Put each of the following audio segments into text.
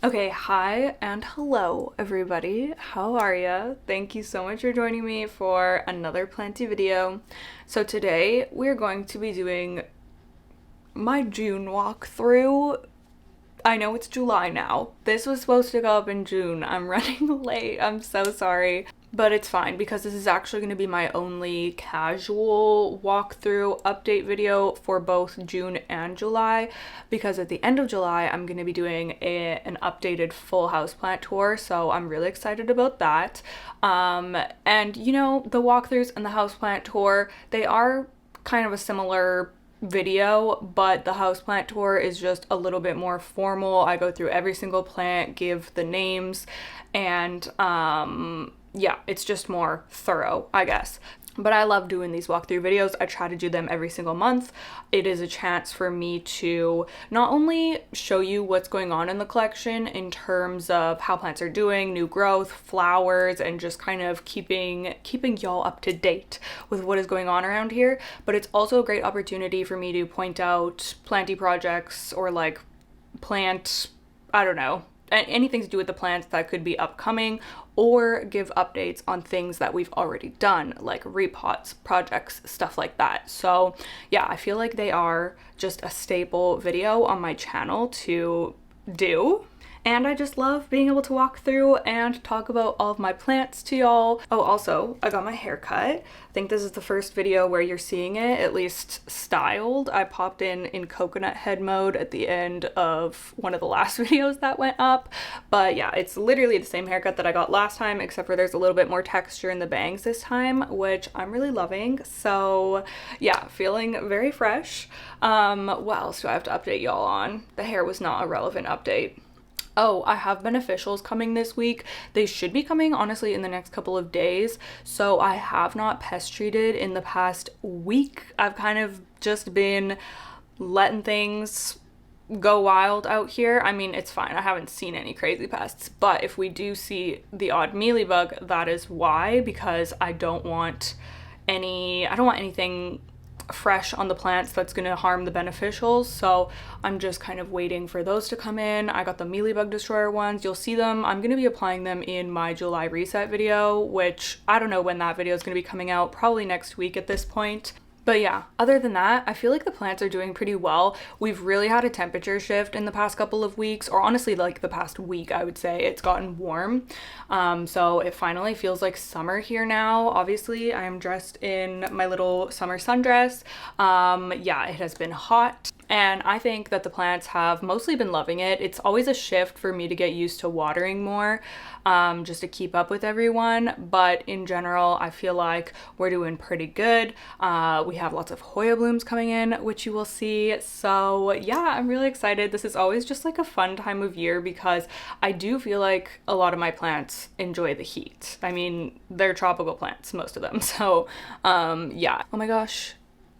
Okay, hi and hello everybody. How are ya? Thank you so much for joining me for another Plenty video. So today we're going to be doing my June walkthrough. I know it's July now. This was supposed to go up in June. I'm running late. I'm so sorry. But it's fine because this is actually going to be my only casual walkthrough update video for both June and July, because at the end of July I'm going to be doing an updated full houseplant tour, so I'm really excited about that. And you know, the walkthroughs and the houseplant tour, they are kind of a similar video, but the houseplant tour is just a little bit more formal. I go through every single plant, give the names, and yeah, it's just more thorough, I guess. But I love doing these walkthrough videos. I try to do them every single month. It is a chance for me to not only show you what's going on in the collection in terms of how plants are doing, new growth, flowers, and just kind of keeping y'all up to date with what is going on around here, but it's also a great opportunity for me to point out planty projects or like plant, I don't know, anything to do with the plants that could be upcoming, or give updates on things that we've already done, like repots, projects, stuff like that. So yeah, I feel like they are just a staple video on my channel to do. And I just love being able to walk through and talk about all of my plants to y'all. Oh, also, I got my hair cut. I think this is the first video where you're seeing it, at least styled. I popped in coconut head mode at the end of one of the last videos that went up. But yeah, it's literally the same haircut that I got last time, except for there's a little bit more texture in the bangs this time, which I'm really loving. So yeah, feeling very fresh. What else do I have to update y'all on? The hair was not a relevant update. Oh, I have beneficials coming this week. They should be coming, honestly, in the next couple of days. So I have not pest treated in the past week. I've kind of just been letting things go wild out here. I mean, it's fine. I haven't seen any crazy pests, but if we do see the odd mealybug, that is why, because I don't want anything fresh on the plants that's going to harm the beneficials. So I'm just kind of waiting for those to come in. I got the mealybug destroyer ones. You'll see them. I'm going to be applying them in my July reset video, which I don't know when that video is going to be coming out, probably next week at this point. But yeah, other than that, I feel like the plants are doing pretty well. We've really had a temperature shift in the past couple of weeks, or honestly like the past week, I would say. It's gotten warm. So it finally feels like summer here now. Obviously, I am dressed in my little summer sundress. Yeah, it has been hot. And I think that the plants have mostly been loving it. It's always a shift for me to get used to watering more, just to keep up with everyone. But in general, I feel like we're doing pretty good. We have lots of Hoya blooms coming in, which you will see. So yeah, I'm really excited. This is always just like a fun time of year because I do feel like a lot of my plants enjoy the heat. I mean, they're tropical plants, most of them. So yeah. Oh my gosh.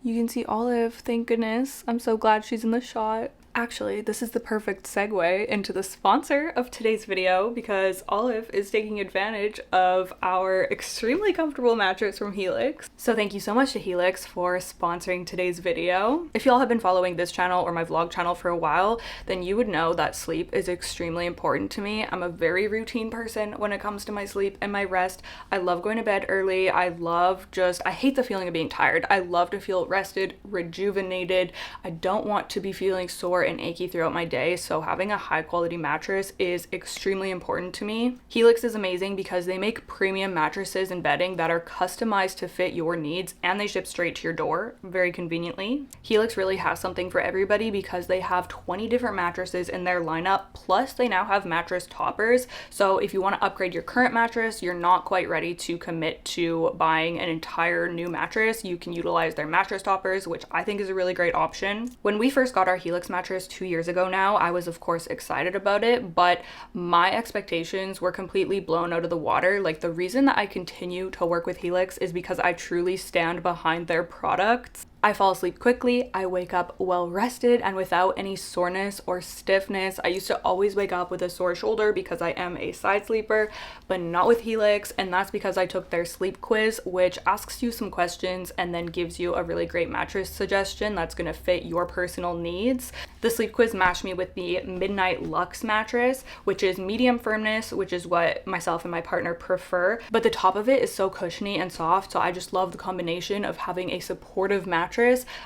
You can see Olive, thank goodness. I'm so glad she's in the shot. Actually, this is the perfect segue into the sponsor of today's video, because Olive is taking advantage of our extremely comfortable mattress from Helix. So thank you so much to Helix for sponsoring today's video. If y'all have been following this channel or my vlog channel for a while, then you would know that sleep is extremely important to me. I'm a very routine person when it comes to my sleep and my rest. I love going to bed early. I hate the feeling of being tired. I love to feel rested, rejuvenated. I don't want to be feeling sore and achy throughout my day, so having a high quality mattress is extremely important to me. Helix is amazing because they make premium mattresses and bedding that are customized to fit your needs, and they ship straight to your door very conveniently. Helix really has something for everybody because they have 20 different mattresses in their lineup, plus they now have mattress toppers. So if you want to upgrade your current mattress, you're not quite ready to commit to buying an entire new mattress, you can utilize their mattress toppers, which I think is a really great option. When we first got our Helix mattress 2 years ago now, I was of course excited about it, but my expectations were completely blown out of the water. Like, the reason that I continue to work with Helix is because I truly stand behind their products. I fall asleep quickly, I wake up well rested and without any soreness or stiffness. I used to always wake up with a sore shoulder because I am a side sleeper, but not with Helix, and that's because I took their sleep quiz, which asks you some questions and then gives you a really great mattress suggestion that's going to fit your personal needs. The sleep quiz matched me with the Midnight Luxe mattress, which is medium firmness, which is what myself and my partner prefer, but the top of it is so cushiony and soft, so I just love the combination of having a supportive mattress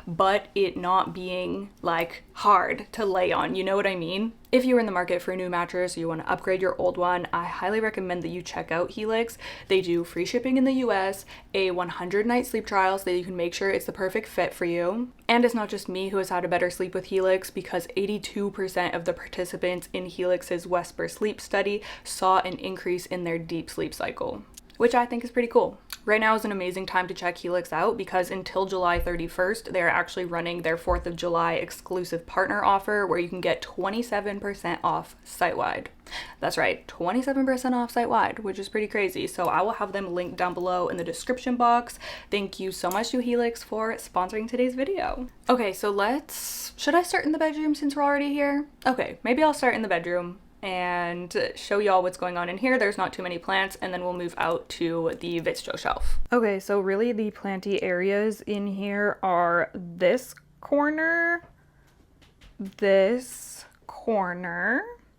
but it not being like hard to lay on, you know what I mean? If you're in the market for a new mattress or you want to upgrade your old one, I highly recommend that you check out Helix. They do free shipping in the US, a 100-night sleep trial so that you can make sure it's the perfect fit for you. And it's not just me who has had a better sleep with Helix, because 82% of the participants in Helix's Whisper sleep study saw an increase in their deep sleep cycle, which I think is pretty cool. Right now is an amazing time to check Helix out because until July 31st, they're actually running their 4th of July exclusive partner offer where you can get 27% off site-wide. That's right, 27% off site-wide, which is pretty crazy. So I will have them linked down below in the description box. Thank you so much to Helix for sponsoring today's video. Okay, so should I start in the bedroom since we're already here? Okay, maybe I'll start in the bedroom and show y'all what's going on in here. There's not too many plants, and then we'll move out to the Vitsœ shelf. Okay, so really the planty areas in here are this corner,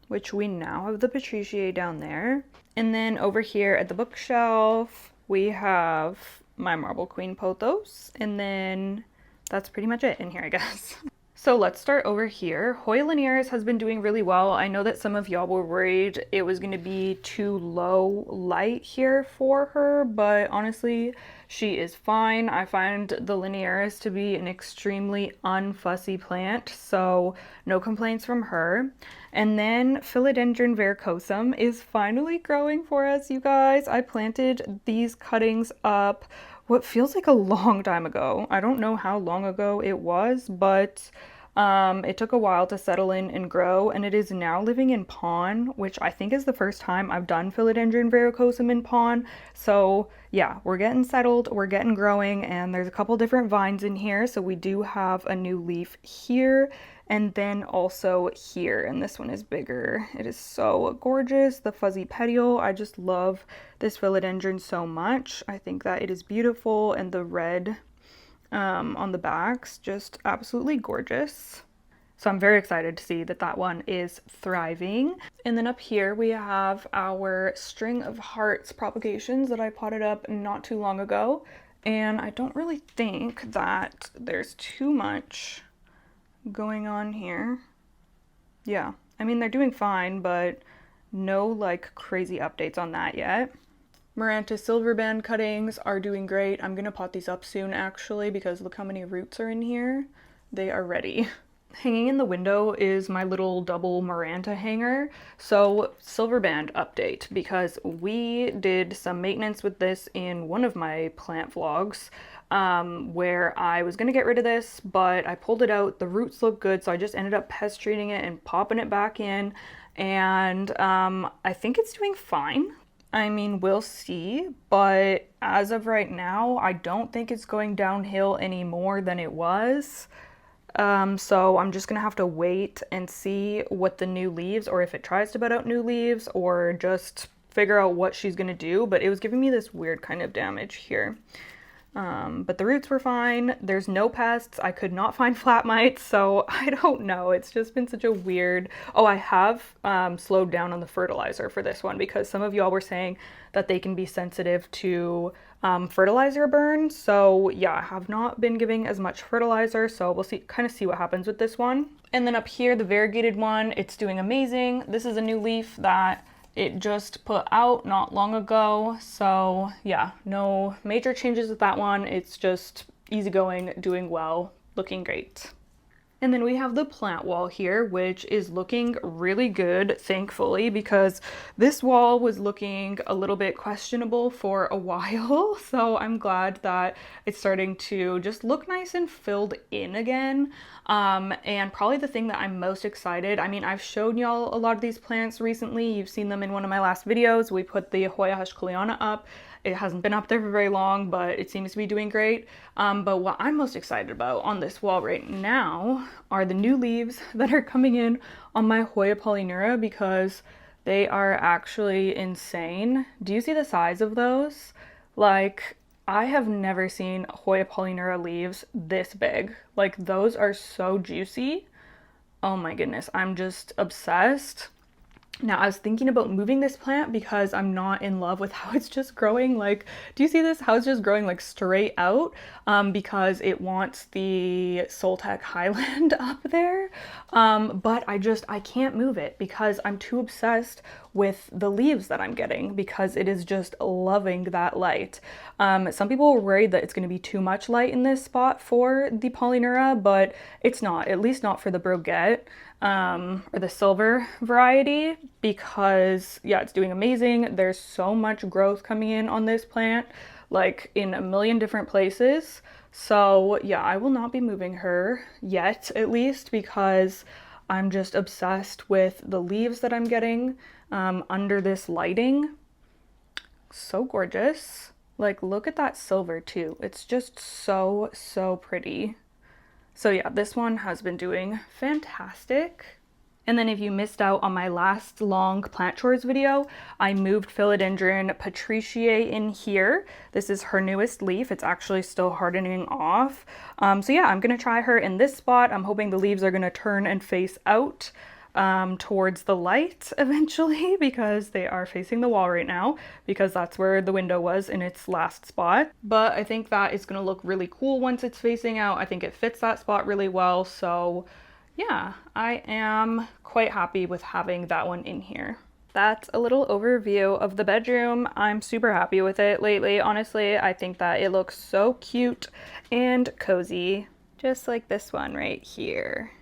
which we now have the Patriciae down there, and then over here at the bookshelf we have my Marble Queen pothos, and then that's pretty much it in here, I guess. So let's start over here. Hoya Linares has been doing really well. I know that some of y'all were worried it was going to be too low light here for her, but honestly, she is fine. I find the Linares to be an extremely unfussy plant, so no complaints from her. And then Philodendron verrucosum is finally growing for us, you guys. I planted these cuttings up what feels like a long time ago. I don't know how long ago it was, but it took a while to settle in and grow, and it is now living in pon, which I think is the first time I've done Philodendron verrucosum in pon. So yeah, we're getting settled, we're getting growing, and there's a couple different vines in here. So we do have a new leaf here, and then also here, and this one is bigger. It is so gorgeous, the fuzzy petiole. I just love this philodendron so much. I think that it is beautiful, and the red on the backs, just absolutely gorgeous. So I'm very excited to see that that one is thriving. And then up here we have our string of hearts propagations that I potted up not too long ago, and I don't really think that there's too much going on here. Yeah, I mean, they're doing fine, but no like crazy updates on that yet. Maranta silver band cuttings are doing great. I'm gonna pot these up soon actually, because look how many roots are in here. They are ready. Hanging in the window is my little double Maranta hanger. So silver band update, because we did some maintenance with this in one of my plant vlogs, where I was gonna get rid of this, but I pulled it out. The roots look good, so I just ended up pest treating it and popping it back in, and I think it's doing fine. I mean, we'll see, but as of right now, I don't think it's going downhill any more than it was. So I'm just gonna have to wait and see what the new leaves, or if it tries to bud out new leaves, or just figure out what she's gonna do. But it was giving me this weird kind of damage here. But the roots were fine. There's no pests. I could not find flat mites, so I don't know. It's just been such a weird... Oh, I have slowed down on the fertilizer for this one, because some of y'all were saying that they can be sensitive to fertilizer burn. So yeah, I have not been giving as much fertilizer, so we'll kind of see what happens with this one. And then up here, the variegated one, it's doing amazing. This is a new leaf that it just put out not long ago, so yeah, no major changes with that one. It's just easygoing, doing well, looking great. And then we have the plant wall here, which is looking really good, thankfully, because this wall was looking a little bit questionable for a while. So I'm glad that it's starting to just look nice and filled in again. And probably the thing that I'm most excited, I mean, I've shown y'all a lot of these plants recently. You've seen them in one of my last videos. We put the Hoya Hushkaliana up. It hasn't been up there for very long, but it seems to be doing great. But what I'm most excited about on this wall right now are the new leaves that are coming in on my Hoya polyneura, because they are actually insane. Do you see the size of those? Like, I have never seen Hoya polyneura leaves this big. Like, those are so juicy. Oh my goodness, I'm just obsessed. Now, I was thinking about moving this plant because I'm not in love with how it's just growing. Like, do you see this? How it's just growing like straight out, because it wants the Soltec Highland up there. But I can't move it because I'm too obsessed with the leaves that I'm getting, because it is just loving that light. Some people are worried that it's going to be too much light in this spot for the polyneura, but it's not, at least not for the Broguette. Or the silver variety, because yeah, it's doing amazing. There's so much growth coming in on this plant, like in a million different places. So yeah, I will not be moving her yet, at least, because I'm just obsessed with the leaves that I'm getting under this lighting. So gorgeous. Like, look at that silver too. It's just so, so pretty. So yeah, this one has been doing fantastic. And then if you missed out on my last long plant chores video, I moved Philodendron Patriciae in here. This is her newest leaf. It's actually still hardening off. So yeah, I'm gonna try her in this spot. I'm hoping the leaves are gonna turn and face out towards the light eventually, because they are facing the wall right now, because that's where the window was in its last spot. But I think that is going to look really cool once it's facing out. I think it fits that spot really well. So yeah, I am quite happy with having that one in here. That's a little overview of the bedroom. I'm super happy with it lately. Honestly, I think that it looks so cute and cozy, just like this one right here.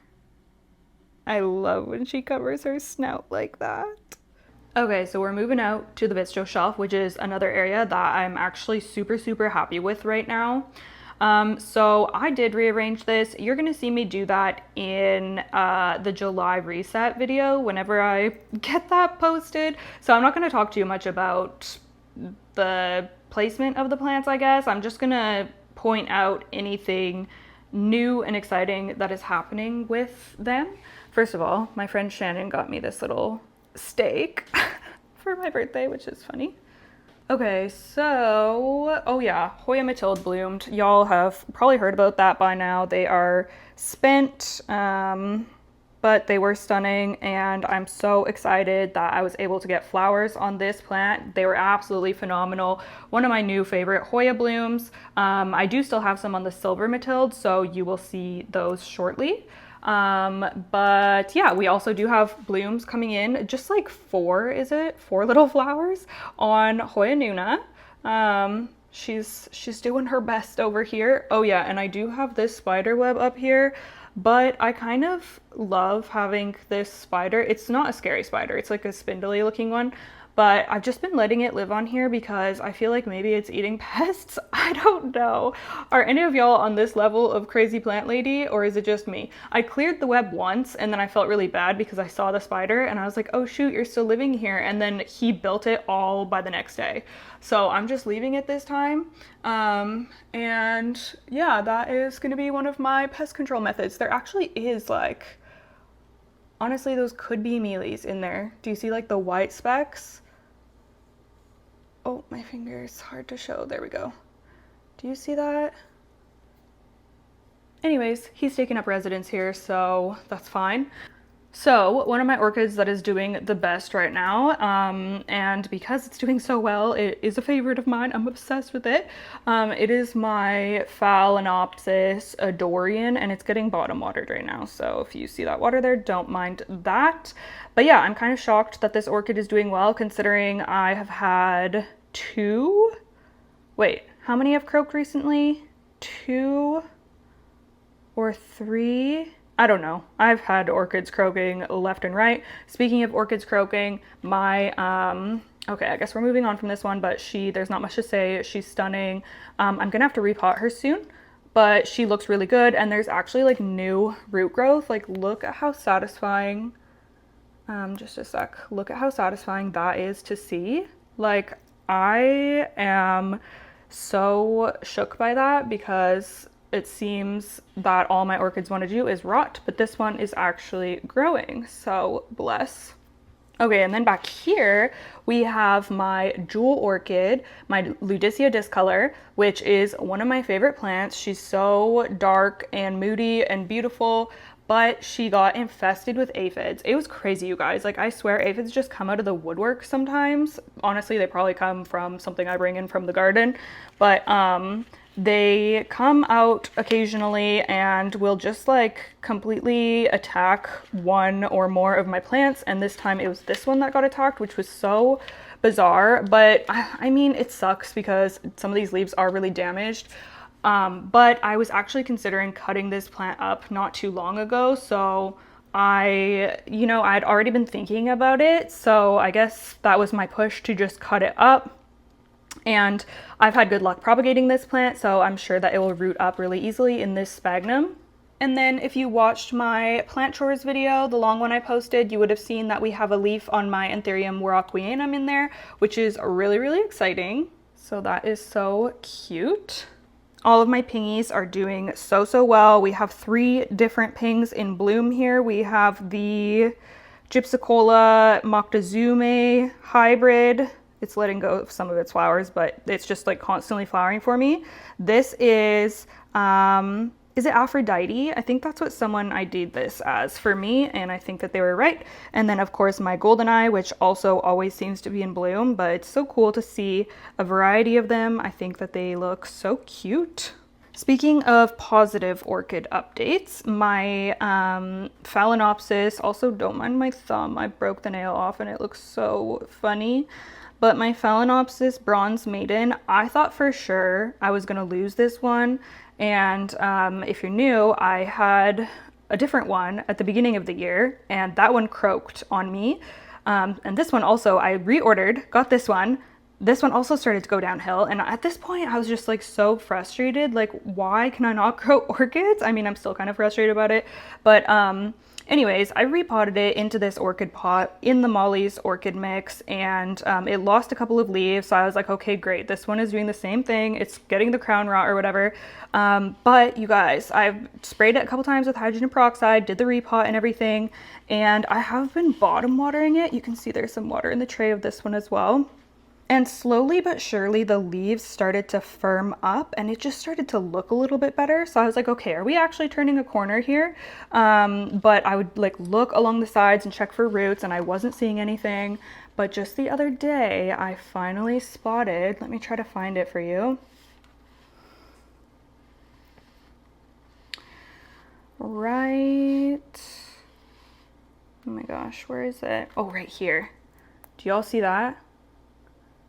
I love when she covers her snout like that. Okay, so we're moving out to the Vitsœ shelf, which is another area that I'm actually super, super happy with right now. So I did rearrange this. You're gonna see me do that in the July reset video whenever I get that posted. So I'm not gonna talk too much about the placement of the plants, I guess. I'm just gonna point out anything new and exciting that is happening with them. First of all, my friend Shannon got me this little steak for my birthday, which is funny. Okay, so, oh yeah, Hoya Mathilde bloomed. Y'all have probably heard about that by now. They are spent, but they were stunning, and I'm so excited that I was able to get flowers on this plant. They were absolutely phenomenal. One of my new favorite Hoya blooms. I do still have some on the silver Mathilde, so you will see those shortly. But yeah, we also do have blooms coming in, just like four little flowers on Hoya Nuna. She's doing her best over here. Oh yeah, and I do have this spider web up here, but I kind of love having this spider. It's not a scary spider, it's like a spindly looking one. But I've just been letting it live on here because I feel like maybe it's eating pests. I don't know. Are any of y'all on this level of crazy plant lady, or is it just me? I cleared the web once and then I felt really bad because I saw the spider and I was like, oh shoot, you're still living here. And then he built it all by the next day. So I'm just leaving it this time. And yeah, that is gonna be one of my pest control methods. There actually is like, honestly, those could be mealies in there. Do you see like the white specks? Oh, my finger is hard to show. There we go. Do you see that? Anyways, he's taking up residence here, so that's fine. So one of my orchids that is doing the best right now, and because it's doing so well, it is a favorite of mine. I'm obsessed with it. It is my Phalaenopsis Adorian, and it's getting bottom watered right now. So if you see that water there, don't mind that. But yeah, I'm kind of shocked that this orchid is doing well, considering I have had how many have croaked recently? 2 or 3? I don't know. I've had orchids croaking left and right. Speaking of orchids croaking, my, okay, I guess we're moving on from this one, but there's not much to say. She's stunning. I'm gonna have to repot her soon, but she looks really good. And there's actually like new root growth. Like, look at how satisfying, just a sec. Look at how satisfying that is to see. Like, I am so shook by that because it seems that all my orchids want to do is rot, but this one is actually growing, so bless. Okay, and then back here we have my jewel orchid, my Ludicea discolor, which is one of my favorite plants. She's so dark and moody and beautiful, but she got infested with aphids. It was crazy, you guys. Like, I swear aphids just come out of the woodwork sometimes. Honestly, they probably come from something I bring in from the garden, but they come out occasionally and will just like completely attack one or more of my plants. And this time it was this one that got attacked, which was so bizarre. But I mean, it sucks because some of these leaves are really damaged. But I was actually considering cutting this plant up not too long ago. So I'd already been thinking about it. So I guess that was my push to just cut it up. And I've had good luck propagating this plant, so I'm sure that it will root up really easily in this sphagnum. And then if you watched my plant chores video, the long one I posted, you would have seen that we have a leaf on my Anthurium warocqueanum in there, which is really, really exciting. So that is so cute. All of my pingies are doing so well. We have 3 different pings in bloom here. We have the Gypsicola Moctezuma hybrid. It's letting go of some of its flowers, but it's just like constantly flowering for me. This is it Aphrodite? I think that's what someone ID'd this as for me, and I think that they were right. And then of course my goldeneye, which also always seems to be in bloom, but it's so cool to see a variety of them. I think that they look so cute. Speaking of positive orchid updates, my Phalaenopsis, also don't mind my thumb, I broke the nail off and it looks so funny. But my Phalaenopsis Bronze Maiden, I thought for sure I was gonna lose this one. And if you're new, I had a different one at the beginning of the year and that one croaked on me. And this one also, I reordered, got this one. This one also started to go downhill. And at this point I was just like so frustrated. Like, why can I not grow orchids? I mean, I'm still kind of frustrated about it, but anyways, I repotted it into this orchid pot in the Molly's orchid mix, and it lost a couple of leaves. So I was like, okay, great. This one is doing the same thing. It's getting the crown rot or whatever. But you guys, I've sprayed it a couple times with hydrogen peroxide, did the repot and everything, and I have been bottom watering it. You can see there's some water in the tray of this one as well. And slowly but surely the leaves started to firm up and it just started to look a little bit better. So I was like, okay, are we actually turning a corner here? But I would like look along the sides and check for roots and I wasn't seeing anything. But just the other day, I finally spotted, let me try to find it for you. Right, oh my gosh, where is it? Oh, right here. Do y'all see that?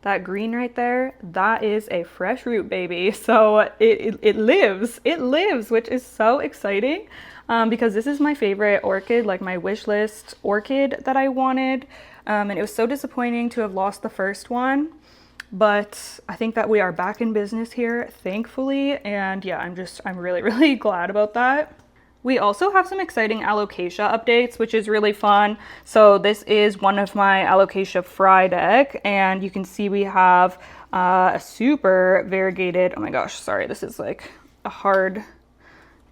That green right there, that is a fresh root, baby. So it lives, which is so exciting because this is my favorite orchid, like my wish list orchid that I wanted. And it was so disappointing to have lost the first one, but I think that we are back in business here, thankfully. And yeah, I'm really, really glad about that. We also have some exciting alocasia updates, which is really fun. So this is one of my alocasia Frydek, and you can see we have a super variegated, oh my gosh, sorry, this is like a hard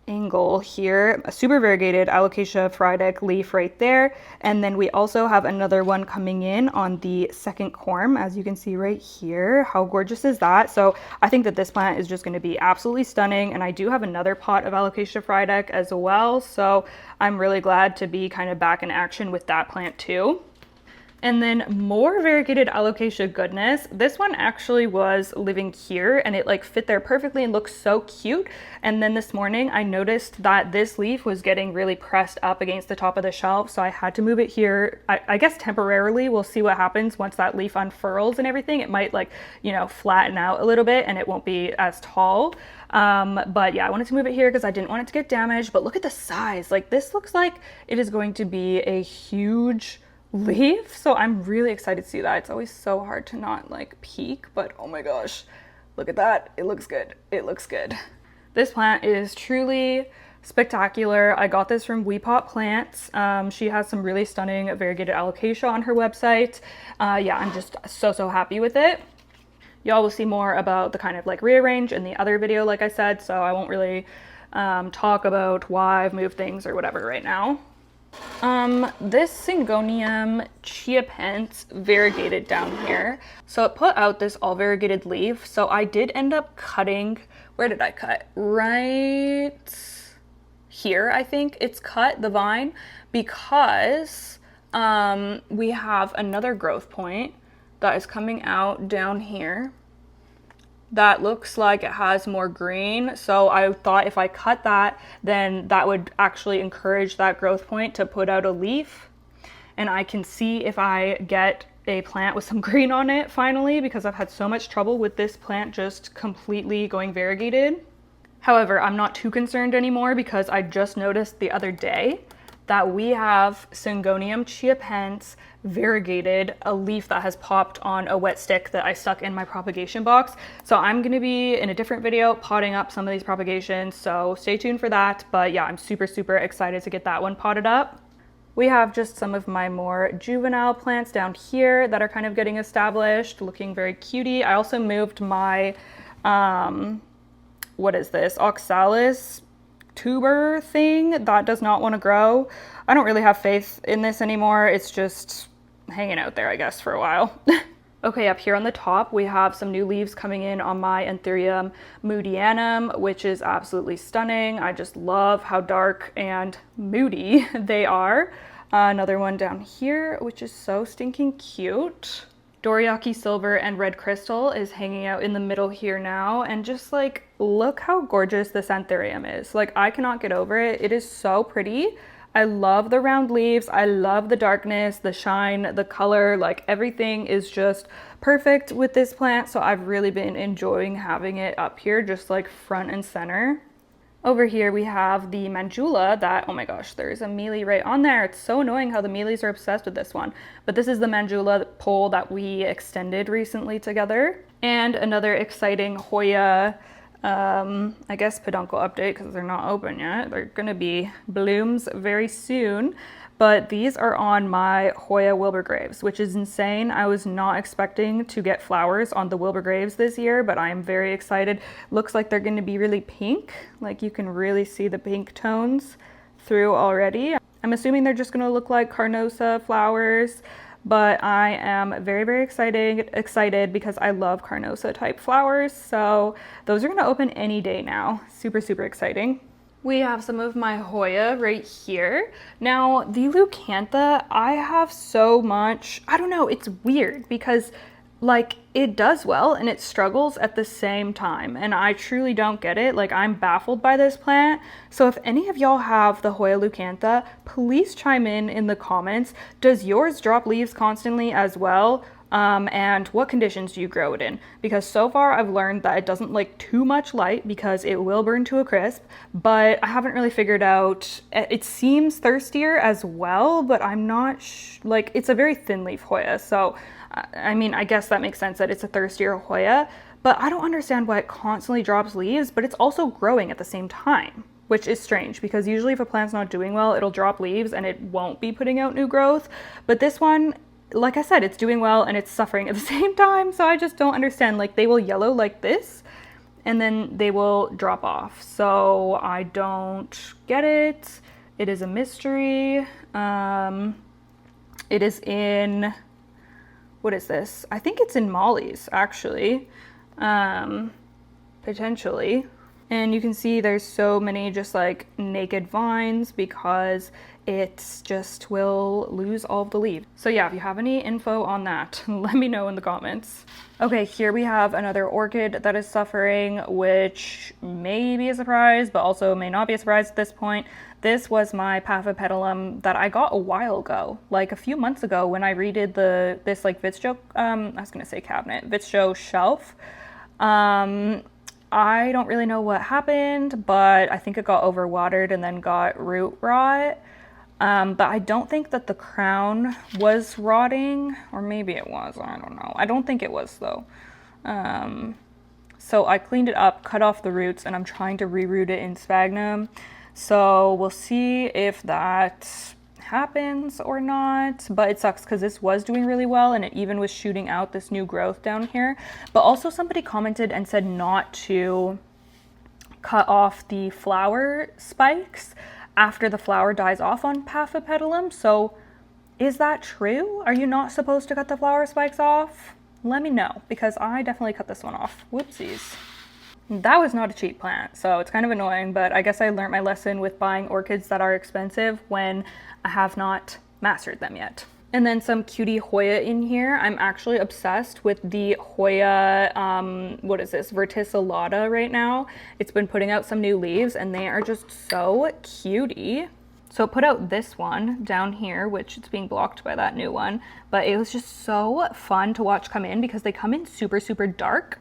angle here, a super variegated alocasia Frydek leaf right there. And then we also have another one coming in on the second corm, as you can see right here. How gorgeous is that? So I think that this plant is just going to be absolutely stunning. And I do have another pot of alocasia Frydek as well, so I'm really glad to be kind of back in action with that plant too. And then more variegated alocasia goodness. This one actually was living here and it like fit there perfectly and looks so cute. And then this morning I noticed that this leaf was getting really pressed up against the top of the shelf. So I had to move it here, I guess temporarily. We'll see what happens once that leaf unfurls and everything. It might like, you know, flatten out a little bit and it won't be as tall. But yeah, I wanted to move it here because I didn't want it to get damaged. But look at the size. Like this looks like it is going to be a huge leaf, so I'm really excited to see that. It's always so hard to not like peek, but oh my gosh, look at that. It looks good. It looks good. This plant is truly spectacular. I got this from We Pot Plants. She has some really stunning variegated alocasia on her website. Yeah, I'm just so happy with it. Y'all will see more about the kind of like rearrange in the other video, like I said, so I won't really talk about why I've moved things or whatever right now. This Syngonium chiapens variegated down here. So it put out this all variegated leaf. So I did end up cutting, where did I cut? Right here, I think it's cut, the vine, because we have another growth point that is coming out down here that looks like it has more green. So I thought if I cut that, then that would actually encourage that growth point to put out a leaf. And I can see if I get a plant with some green on it finally, because I've had so much trouble with this plant just completely going variegated. However, I'm not too concerned anymore because I just noticed the other day that we have Syngonium chiapens variegated, a leaf that has popped on a wet stick that I stuck in my propagation box. So I'm gonna be in a different video potting up some of these propagations, so stay tuned for that. But yeah, I'm super excited to get that one potted up. We have just some of my more juvenile plants down here that are kind of getting established, looking very cutie. I also moved my, what is this, oxalis tuber thing that does not want to grow. I don't really have faith in this anymore. It's just hanging out there, I guess, for a while. Okay, up here on the top, we have some new leaves coming in on my Anthurium moodianum, which is absolutely stunning. I just love how dark and moody they are. Another one down here, which is so stinking cute. Doriaki Silver and Red Crystal is hanging out in the middle here now, and just like, look how gorgeous this Anthurium is. Like, I cannot get over it. It is so pretty. I love the round leaves. I love the darkness, the shine, the color, like everything is just perfect with this plant. So I've really been enjoying having it up here, just like front and center. Over here we have the Manjula that, oh my gosh, there's a mealy right on there. It's so annoying how the mealies are obsessed with this one. But this is the Manjula pole that we extended recently together. And another exciting Hoya, I guess peduncle update because they're not open yet. They're gonna be blooms very soon. But these are on my Hoya Wilburgraves, which is insane. I was not expecting to get flowers on the Wilburgraves this year, but I am very excited. Looks like they're going to be really pink. Like you can really see the pink tones through already. I'm assuming they're just going to look like Carnosa flowers, but I am very excited because I love Carnosa type flowers. So those are going to open any day now. Super exciting. We have some of my Hoya right here. Now, the Leucantha, I have so much, I don't know, it's weird because like it does well and it struggles at the same time. And I truly don't get it. Like I'm baffled by this plant. So if any of y'all have the Hoya Leucantha, please chime in the comments. Does yours drop leaves constantly as well? And what conditions do you grow it in? Because so far I've learned that it doesn't like too much light because it will burn to a crisp, but I haven't really figured out, it seems thirstier as well, but I'm not like, it's a very thin leaf Hoya. So, I mean, I guess that makes sense that it's a thirstier Hoya, but I don't understand why it constantly drops leaves, but it's also growing at the same time, which is strange because usually if a plant's not doing well, it'll drop leaves and it won't be putting out new growth. But this one, like I said, it's doing well and it's suffering at the same time. So I just don't understand. Like they will yellow like this and then they will drop off. So I don't get it. It is a mystery. It is in, what is this? I think it's in Molly's actually, potentially. And you can see there's so many just like naked vines because it just will lose all of the leaves. So yeah, if you have any info on that, let me know in the comments. Okay, here we have another orchid that is suffering, which may be a surprise, but also may not be a surprise at this point. This was my Paphipetalum that I got a while ago, like a few months ago when I redid this like Vitsœ, I was gonna say cabinet, Vitsœ shelf. I don't really know what happened, but I think it got overwatered and then got root rot. But I don't think that the crown was rotting, or maybe it was, I don't know. I don't think it was though. So I cleaned it up, cut off the roots, and I'm trying to reroot it in sphagnum. So we'll see if that happens or not, but it sucks because this was doing really well and it even was shooting out this new growth down here. But also somebody commented and said not to cut off the flower spikes after the flower dies off on Paphipetalum. So is that true? Are you not supposed to cut the flower spikes off? Let me know, because I definitely cut this one off. Whoopsies. That was not a cheap plant, so it's kind of annoying, but I guess I learned my lesson with buying orchids that are expensive when I have not mastered them yet. And then some cutie Hoya in here. I'm actually obsessed with the Hoya, what is this, verticillata right now. It's been putting out some new leaves and they are just so cutie. So it put out this one down here, which it's being blocked by that new one, but it was just so fun to watch come in because they come in super, super dark.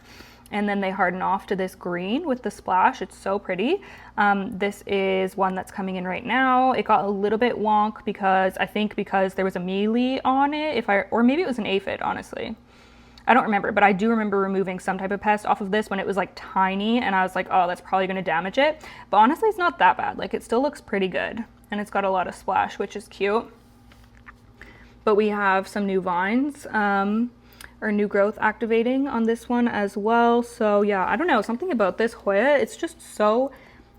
And then they harden off to this green with the splash. It's so pretty. This is one that's coming in right now. It got a little bit wonk because I think because there was a mealy on it, or maybe it was an aphid, honestly. I don't remember, but I do remember removing some type of pest off of this when it was like tiny and I was like, oh, that's probably gonna damage it. But honestly, it's not that bad. Like it still looks pretty good and it's got a lot of splash, which is cute. But we have some new vines. Or new growth activating on this one as well. So yeah, I don't know, something about this Hoya, it's just so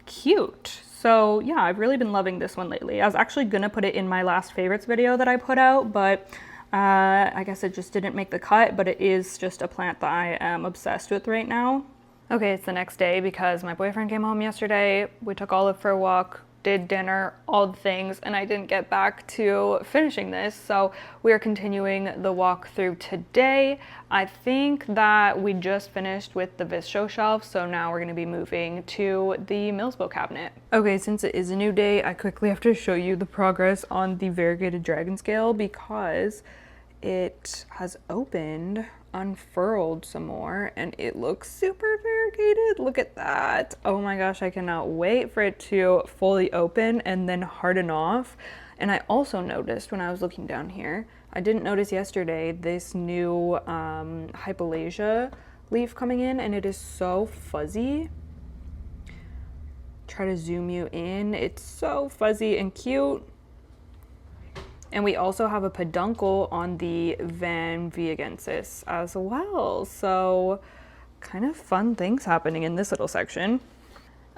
cute. So yeah, I've really been loving this one lately. I was actually gonna put it in my last favorites video that I put out, but I guess it just didn't make the cut, but it is just a plant that I am obsessed with right now. Okay, it's the next day because my boyfriend came home yesterday. We took Olive for a walk, did dinner, all the things, and I didn't get back to finishing this. So we are continuing the walkthrough today. I think that we just finished with the Vitsœ shelf, so now we're gonna be moving to the Milsbo cabinet. Okay, since it is a new day, I quickly have to show you the progress on the variegated dragon scale because it has opened, unfurled some more, and it looks super variegated. Look at that. Oh my gosh, I cannot wait for it to fully open and then harden off. And I also noticed when I was looking down here, I didn't notice yesterday, this new hypalasia leaf coming in, and it is so fuzzy. Try to zoom you in. It's so fuzzy and cute. And we also have a peduncle on the Van Viegensis as well. So kind of fun things happening in this little section.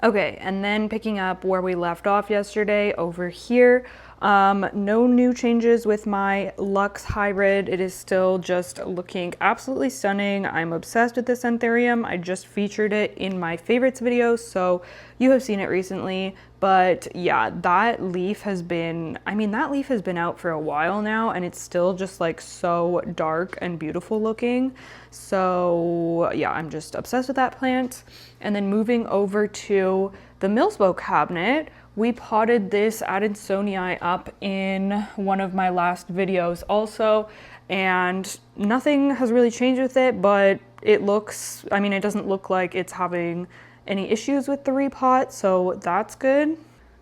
Okay, and then picking up where we left off yesterday over here. No new changes with my Lux hybrid. It is still just looking absolutely stunning. I'm obsessed with this Anthurium. I just featured it in my favorites video, so you have seen it recently. But yeah, that leaf has been, that leaf has been out for a while now and it's still just like so dark and beautiful looking. So yeah, I'm just obsessed with that plant. And then moving over to the Milsbo cabinet, we potted this Adansonii up in one of my last videos also, and nothing has really changed with it, but it looks, it doesn't look like it's having any issues with the repot, so that's good.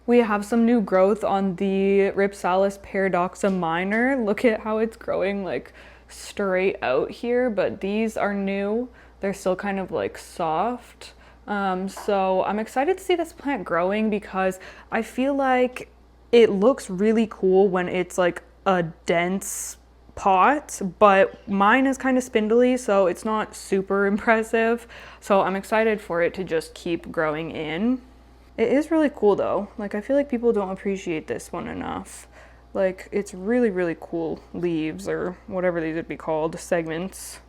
We have some new growth on the Ripsalis paradoxa minor. Look at how it's growing like straight out here, but these are new. They're still kind of like soft. So I'm excited to see this plant growing because I feel like it looks really cool when it's like a dense pot, but mine is kind of spindly, so it's not super impressive. So I'm excited for it to just keep growing in. It is really cool though. Like I feel like people don't appreciate this one enough. Like it's really, really cool leaves, or whatever these would be called, segments.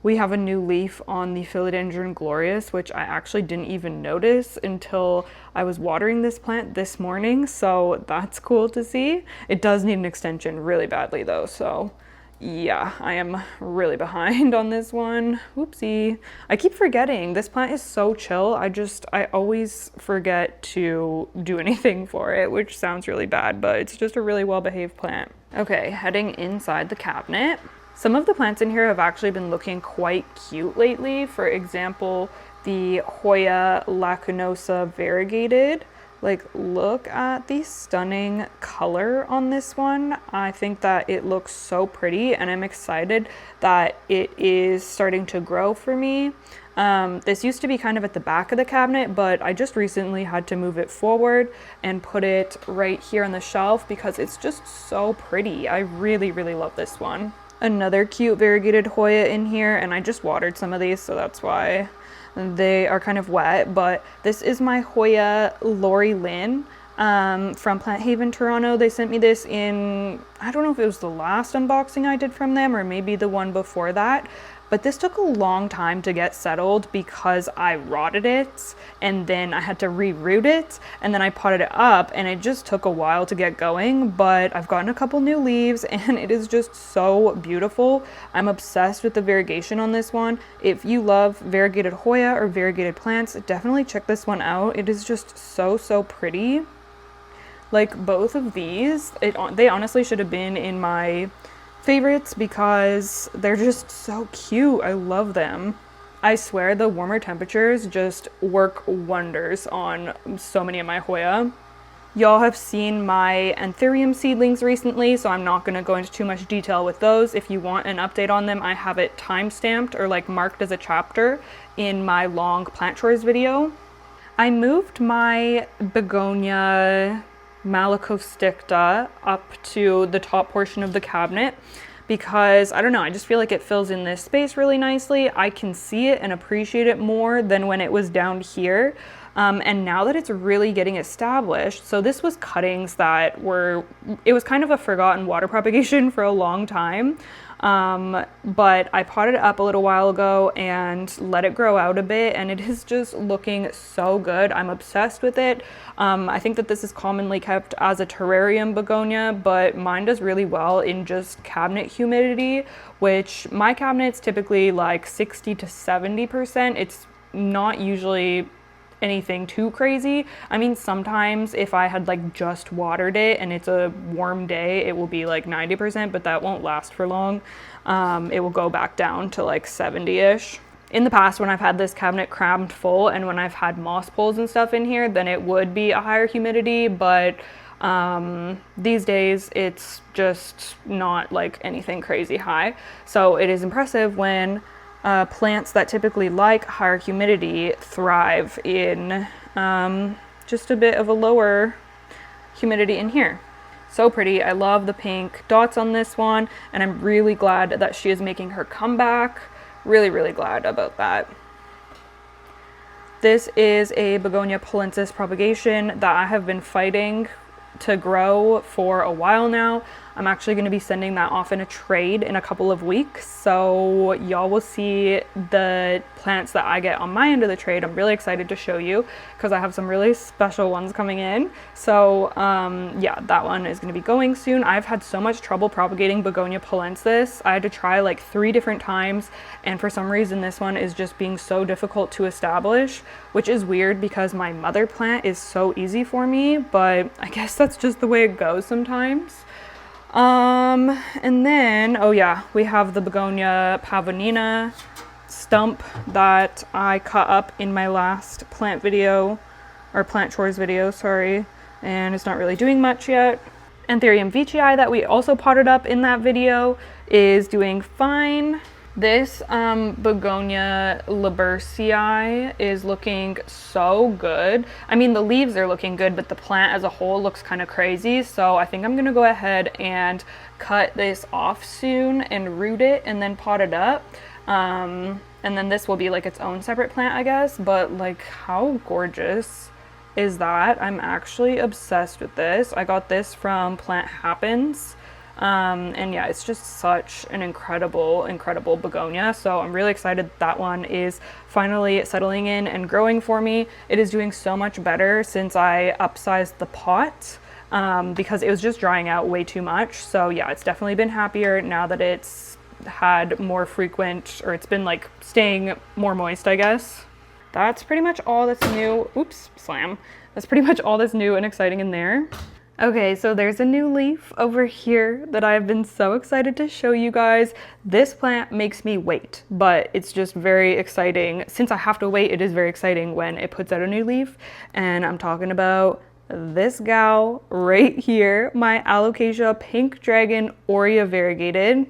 We have a new leaf on the Philodendron glorious, which I actually didn't even notice until I was watering this plant this morning, so that's cool to see. It does need an extension really badly though, so yeah, I am really behind on this one. Whoopsie. I keep forgetting. This plant is so chill. I always forget to do anything for it, which sounds really bad, but it's just a really well-behaved plant. Okay, heading inside the cabinet. Some of the plants in here have actually been looking quite cute lately. For example, the Hoya lacunosa variegated. Like, look at the stunning color on this one. I think that it looks so pretty, and I'm excited that it is starting to grow for me. This used to be kind of at the back of the cabinet, but I just recently had to move it forward and put it right here on the shelf because it's just so pretty. I really, really love this one. Another cute variegated Hoya in here, and I just watered some of these, so that's why they are kind of wet. But this is my Hoya Lori Lynn from Plant Haven Toronto. They sent me this in, I don't know if it was the last unboxing I did from them or maybe the one before that. But this took a long time to get settled because I rotted it and then I had to reroot it and then I potted it up, and it just took a while to get going. But I've gotten a couple new leaves and it is just so beautiful. I'm obsessed with the variegation on this one. If you love variegated Hoya or variegated plants, definitely check this one out. It is just so, so pretty. Like, both of these, they honestly should have been in my favorites because they're just so cute. I love them. I swear the warmer temperatures just work wonders on so many of my Hoya. Y'all have seen my anthurium seedlings recently, so I'm not going to go into too much detail with those. If you want an update on them, I have it timestamped or like marked as a chapter in my long plant chores video. I moved my begonia Malacosticta up to the top portion of the cabinet because, I don't know, I just feel like it fills in this space really nicely. I can see it and appreciate it more than when it was down here. And now that it's really getting established, so this was cuttings that it was kind of a forgotten water propagation for a long time. But I potted it up a little while ago and let it grow out a bit, and it is just looking so good. I'm obsessed with it. I think that this is commonly kept as a terrarium begonia, but mine does really well in just cabinet humidity, which my cabinet's typically like 60 to 70%. It's not usually anything too crazy. I mean, sometimes if I had like just watered it and it's a warm day, it will be like 90%, but that won't last for long. It will go back down to like 70-ish. In the past, when I've had this cabinet crammed full and when I've had moss poles and stuff in here, then it would be a higher humidity, but these days it's just not like anything crazy high. So it is impressive when plants that typically like higher humidity thrive in just a bit of a lower humidity in here. So pretty. I love the pink dots on this one, and I'm really glad that she is making her comeback. Really, really glad about that. This is a Begonia polensis propagation that I have been fighting to grow for a while now. I'm actually going to be sending that off in a trade in a couple of weeks, so y'all will see the plants that I get on my end of the trade. I'm really excited to show you because I have some really special ones coming in. So yeah, that one is going to be going soon. I've had so much trouble propagating Begonia polensis. I had to try like 3 different times, and for some reason this one is just being so difficult to establish, which is weird because my mother plant is so easy for me, but I guess that's just the way it goes sometimes. And then, oh yeah, we have the Begonia pavonina stump that I cut up in my last plant video, or plant chores video, sorry, and it's not really doing much yet. Anthurium Vitsœ that we also potted up in that video is doing fine. This Begonia Libercii is looking so good. I mean, the leaves are looking good, but the plant as a whole looks kind of crazy. So I think I'm gonna go ahead and cut this off soon and root it and then pot it up. And then this will be like its own separate plant, I guess. But like, how gorgeous is that? I'm actually obsessed with this. I got this from Plant Happens. And yeah, it's just such an incredible begonia. So I'm really excited that one is finally settling in and growing for me. It is doing so much better since I upsized the pot, because it was just drying out way too much. So yeah, it's definitely been happier now that it's had more frequent, or it's been like staying more moist, I guess. That's pretty much all that's new. Oops, slam. That's pretty much all that's new and exciting in there. Okay, so there's a new leaf over here that I've been so excited to show you guys. This plant makes me wait, but it's just very exciting. Since I have to wait, it is very exciting when it puts out a new leaf. And I'm talking about this gal right here, my Alocasia Pink Dragon Aurea Variegated.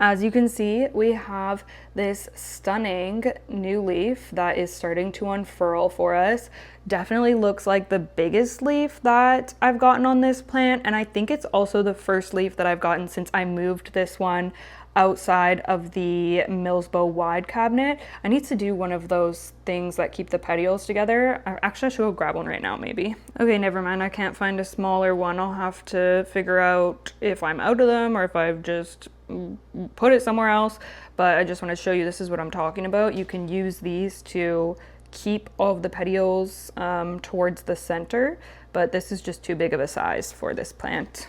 As you can see, we have this stunning new leaf that is starting to unfurl for us. Definitely looks like the biggest leaf that I've gotten on this plant, and I think it's also the first leaf that I've gotten since I moved this one outside of the Milsbo wide cabinet. I need to do one of those things that keep the petioles together. Actually, I should go grab one right now, maybe. Okay, never mind. I can't find a smaller one. I'll have to figure out if I'm out of them or if I've just put it somewhere else. But I just want to show you, this is what I'm talking about. You can use these to keep all of the petioles towards the center, but this is just too big of a size for this plant.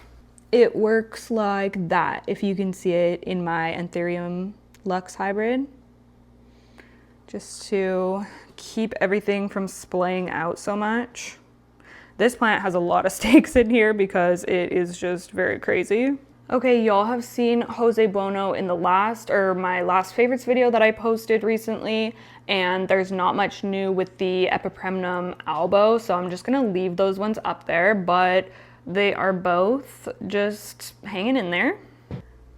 It works like that, if you can see it in my Anthurium Lux hybrid, just to keep everything from splaying out so much. This plant has a lot of stakes in here because it is just very crazy. Okay, y'all have seen Jose Bono in my last favorites video that I posted recently, and there's not much new with the Epipremnum albo, so I'm just gonna leave those ones up there, but they are both just hanging in there.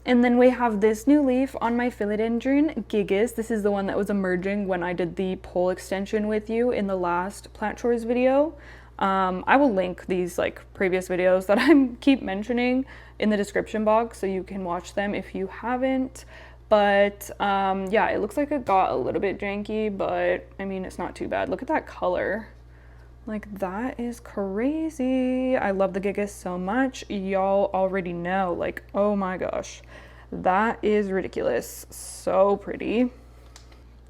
And then we have this new leaf on my Philodendron Gigas. This is the one that was emerging when I did the pole extension with you in the last plant chores video. I will link these like previous videos that I keep mentioning in the description box so you can watch them if you haven't. But yeah, it looks like it got a little bit janky, but I mean, it's not too bad. Look at that color. Like, that is crazy. I love the Gigas so much. Y'all already know, like, oh my gosh, that is ridiculous. So pretty.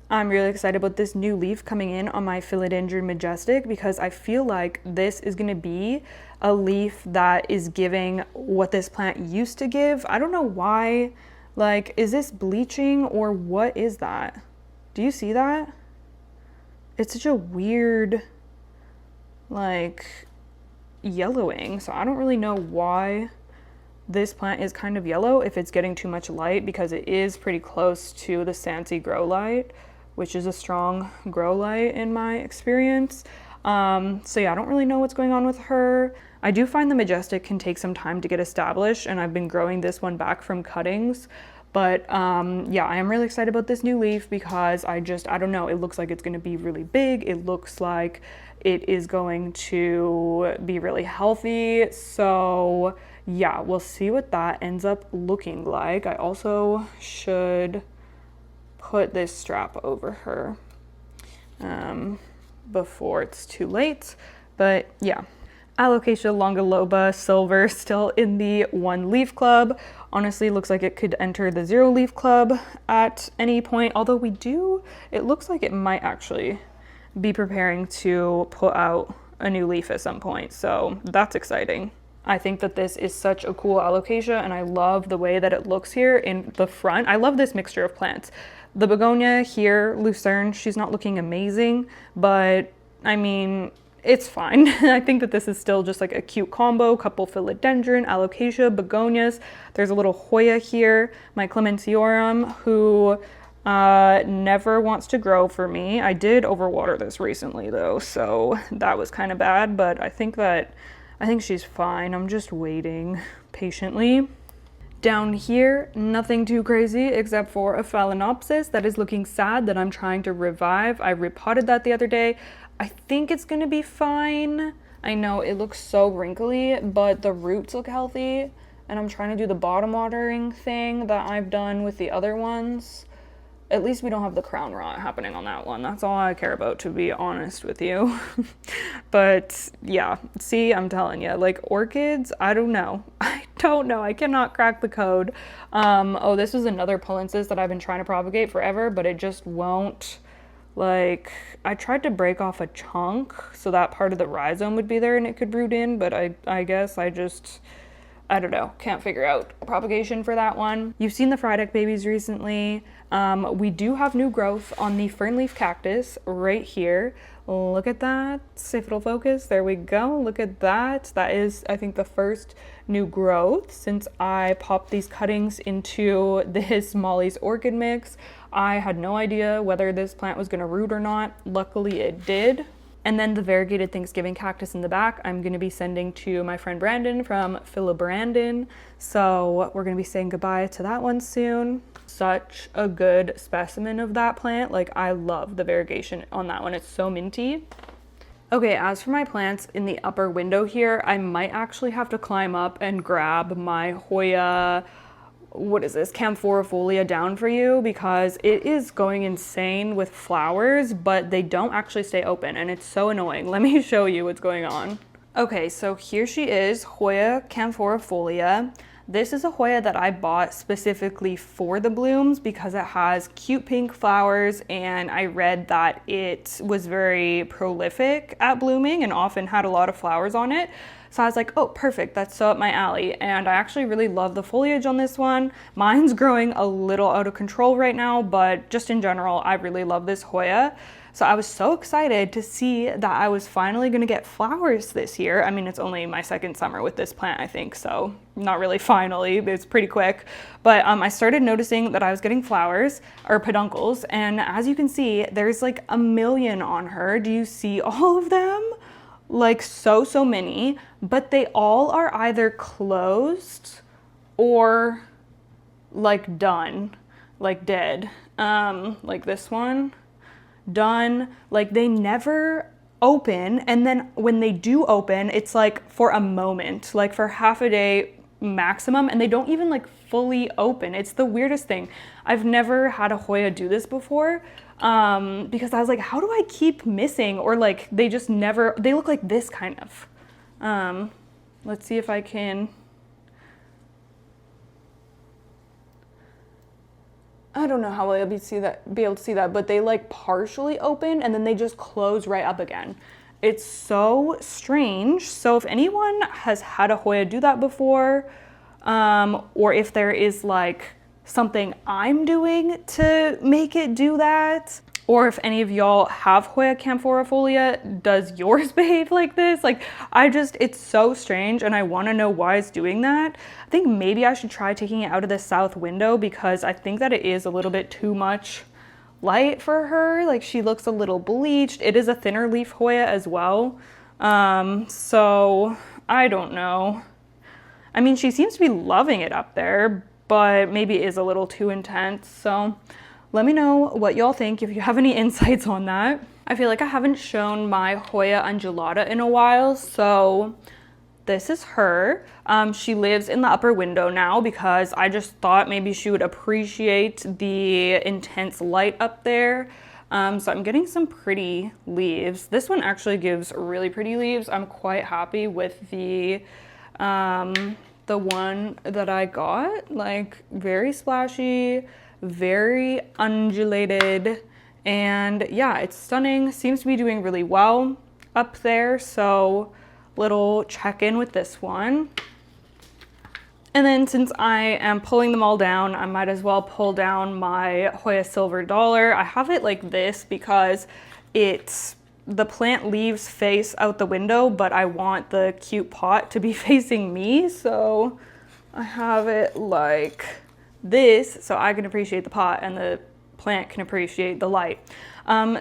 I'm really excited about this new leaf coming in on my Philodendron Majestic because I feel like this is gonna be a leaf that is giving what this plant used to give. I don't know why. Like, is this bleaching or what is that? Do you see that? It's such a weird, like, yellowing. So I don't really know why this plant is kind of yellow, if it's getting too much light, because it is pretty close to the Sansi grow light, which is a strong grow light in my experience. So yeah, I don't really know what's going on with her. I do find the Majestic can take some time to get established, and I've been growing this one back from cuttings. But yeah, I am really excited about this new leaf because I don't know, it looks like it's gonna be really big. It looks like it is going to be really healthy. So yeah, we'll see what that ends up looking like. I also should put this strap over her before it's too late. But yeah, Alocasia Longaloba Silver still in the 1 leaf club. Honestly, looks like it could enter the 0 leaf club at any point, although it looks like it might actually be preparing to put out a new leaf at some point, so that's exciting. I think that this is such a cool Alocasia, and I love the way that it looks here in the front. I love this mixture of plants. The begonia here, Lucerne, she's not looking amazing, but I mean, it's fine. I think that this is still just like a cute combo, couple Philodendron, Alocasia, begonias. There's a little Hoya here, my Clementiorum, who never wants to grow for me. I did overwater this recently though, so that was kind of bad, but I think she's fine. I'm just waiting patiently. Down here, nothing too crazy except for a Phalaenopsis that is looking sad that I'm trying to revive. I repotted that the other day. I think it's gonna be fine. I know it looks so wrinkly, but the roots look healthy, and I'm trying to do the bottom watering thing that I've done with the other ones. at least we don't have the crown rot happening on that one. That's all I care about, to be honest with you. But yeah, see, I'm telling you, like orchids, I don't know. I don't know. I cannot crack the code. Oh, this was another Polensis that I've been trying to propagate forever, but it just won't. Like, I tried to break off a chunk so that part of the rhizome would be there and it could root in, but I guess I don't know, can't figure out propagation for that one. You've seen the Frydek babies recently. We do have new growth on the fernleaf cactus right here. Look at that, see if it'll focus. There we go, look at that. That is, I think, the first new growth since I popped these cuttings into this Molly's orchid mix. I had no idea whether this plant was gonna root or not. Luckily it did. And then the variegated Thanksgiving cactus in the back, I'm gonna be sending to my friend Brandon from Phila-Brandon. So we're gonna be saying goodbye to that one soon. Such a good specimen of that plant. Like, I love the variegation on that one. It's so minty. Okay, as for my plants in the upper window here, I might actually have to climb up and grab my Hoya, what is this, Camphorifolia down for you, because it is going insane with flowers, but they don't actually stay open and it's so annoying. Let me show you what's going on. Okay, so here she is, Hoya Camphorifolia. This is a Hoya that I bought specifically for the blooms because it has cute pink flowers, and I read that it was very prolific at blooming and often had a lot of flowers on it. So I was like, oh, perfect, that's so up my alley. And I actually really love the foliage on this one. Mine's growing a little out of control right now, but just in general, I really love this Hoya. So I was so excited to see that I was finally gonna get flowers this year. I mean, it's only my second summer with this plant, I think, so not really finally, it's pretty quick. But I started noticing that I was getting flowers, or peduncles, and as you can see, there's like a million on her. Do you see all of them? Like so many, but they all are either closed or like done, like dead. Like this one. Done. Like they never open, and then when they do open, it's like for a moment, like for half a day maximum, and they don't even like fully open. It's the weirdest thing. I've never had a Hoya do this before, because I was like, how do I keep missing? Or like they just never, they look like this kind of. Let's see if I can. I don't know how I'll be able to see that, but they like partially open and then they just close right up again. It's so strange. So if anyone has had a Hoya do that before, or if there is like something I'm doing to make it do that, or if any of y'all have Hoya Camphorifolia, does yours behave like this? Like, it's so strange, and I want to know why it's doing that. I think maybe I should try taking it out of the south window, because I think that it is a little bit too much light for her. Like, she looks a little bleached. It is a thinner leaf Hoya as well. So I don't know. I mean, she seems to be loving it up there, but maybe it is a little too intense. So let me know what y'all think, if you have any insights on that. I feel like I haven't shown my Hoya undulata in a while, so this is her. She lives in the upper window now because I just thought maybe she would appreciate the intense light up there. So I'm getting some pretty leaves. This one actually gives really pretty leaves. I'm quite happy with the one that I got. Like, very splashy, very undulated, and yeah, it's stunning. Seems to be doing really well up there, so little check-in with this one. And then since I am pulling them all down, I might as well pull down my Hoya Silver Dollar. I have it like this because the plant leaves face out the window, but I want the cute pot to be facing me, so I have it like this so I can appreciate the pot and the plant can appreciate the light.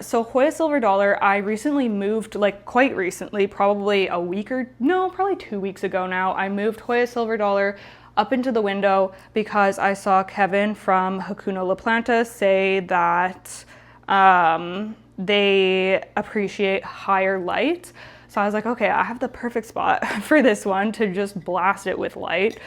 So Hoya Silver Dollar, I recently moved, like quite recently, probably probably 2 weeks ago now, I moved Hoya Silver Dollar up into the window because I saw Kevin from Hakuna La Planta say that they appreciate higher light. So I was like, okay, I have the perfect spot for this one to just blast it with light.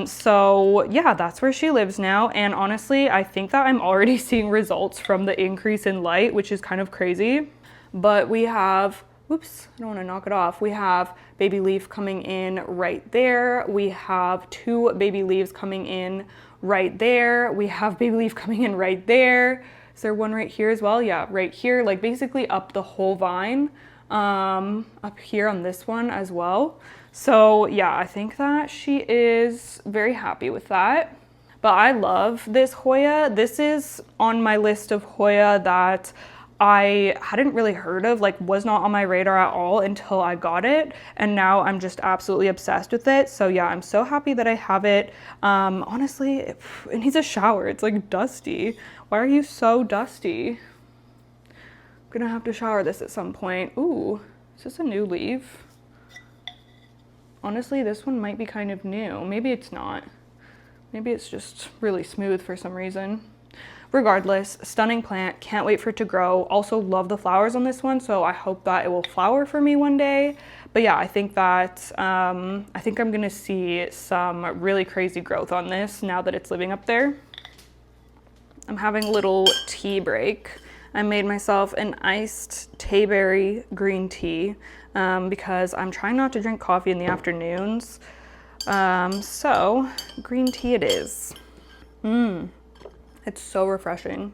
So yeah, that's where she lives now. And honestly, I think that I'm already seeing results from the increase in light, which is kind of crazy. But we have, oops, I don't want to knock it off. We have baby leaf coming in right there. We have 2 baby leaves coming in right there. We have baby leaf coming in right there. Is there one right here as well? Yeah, right here, like basically up the whole vine, up here on this one as well. So yeah, I think that she is very happy with that. But I love this Hoya. This is on my list of Hoya that I hadn't really heard of, like was not on my radar at all until I got it, and now I'm just absolutely obsessed with it. So yeah, I'm so happy that I have it. Honestly, it needs a shower. It's like dusty. Why are you so dusty? I'm gonna have to shower this at some point. Ooh, is this a new leaf? Honestly, this one might be kind of new. Maybe it's not. Maybe it's just really smooth for some reason. Regardless, stunning plant, can't wait for it to grow. Also love the flowers on this one, so I hope that it will flower for me one day. But yeah, I think that, I think I'm gonna see some really crazy growth on this now that it's living up there. I'm having a little tea break. I made myself an iced tayberry green tea because I'm trying not to drink coffee in the afternoons. So green tea it is. It's so refreshing.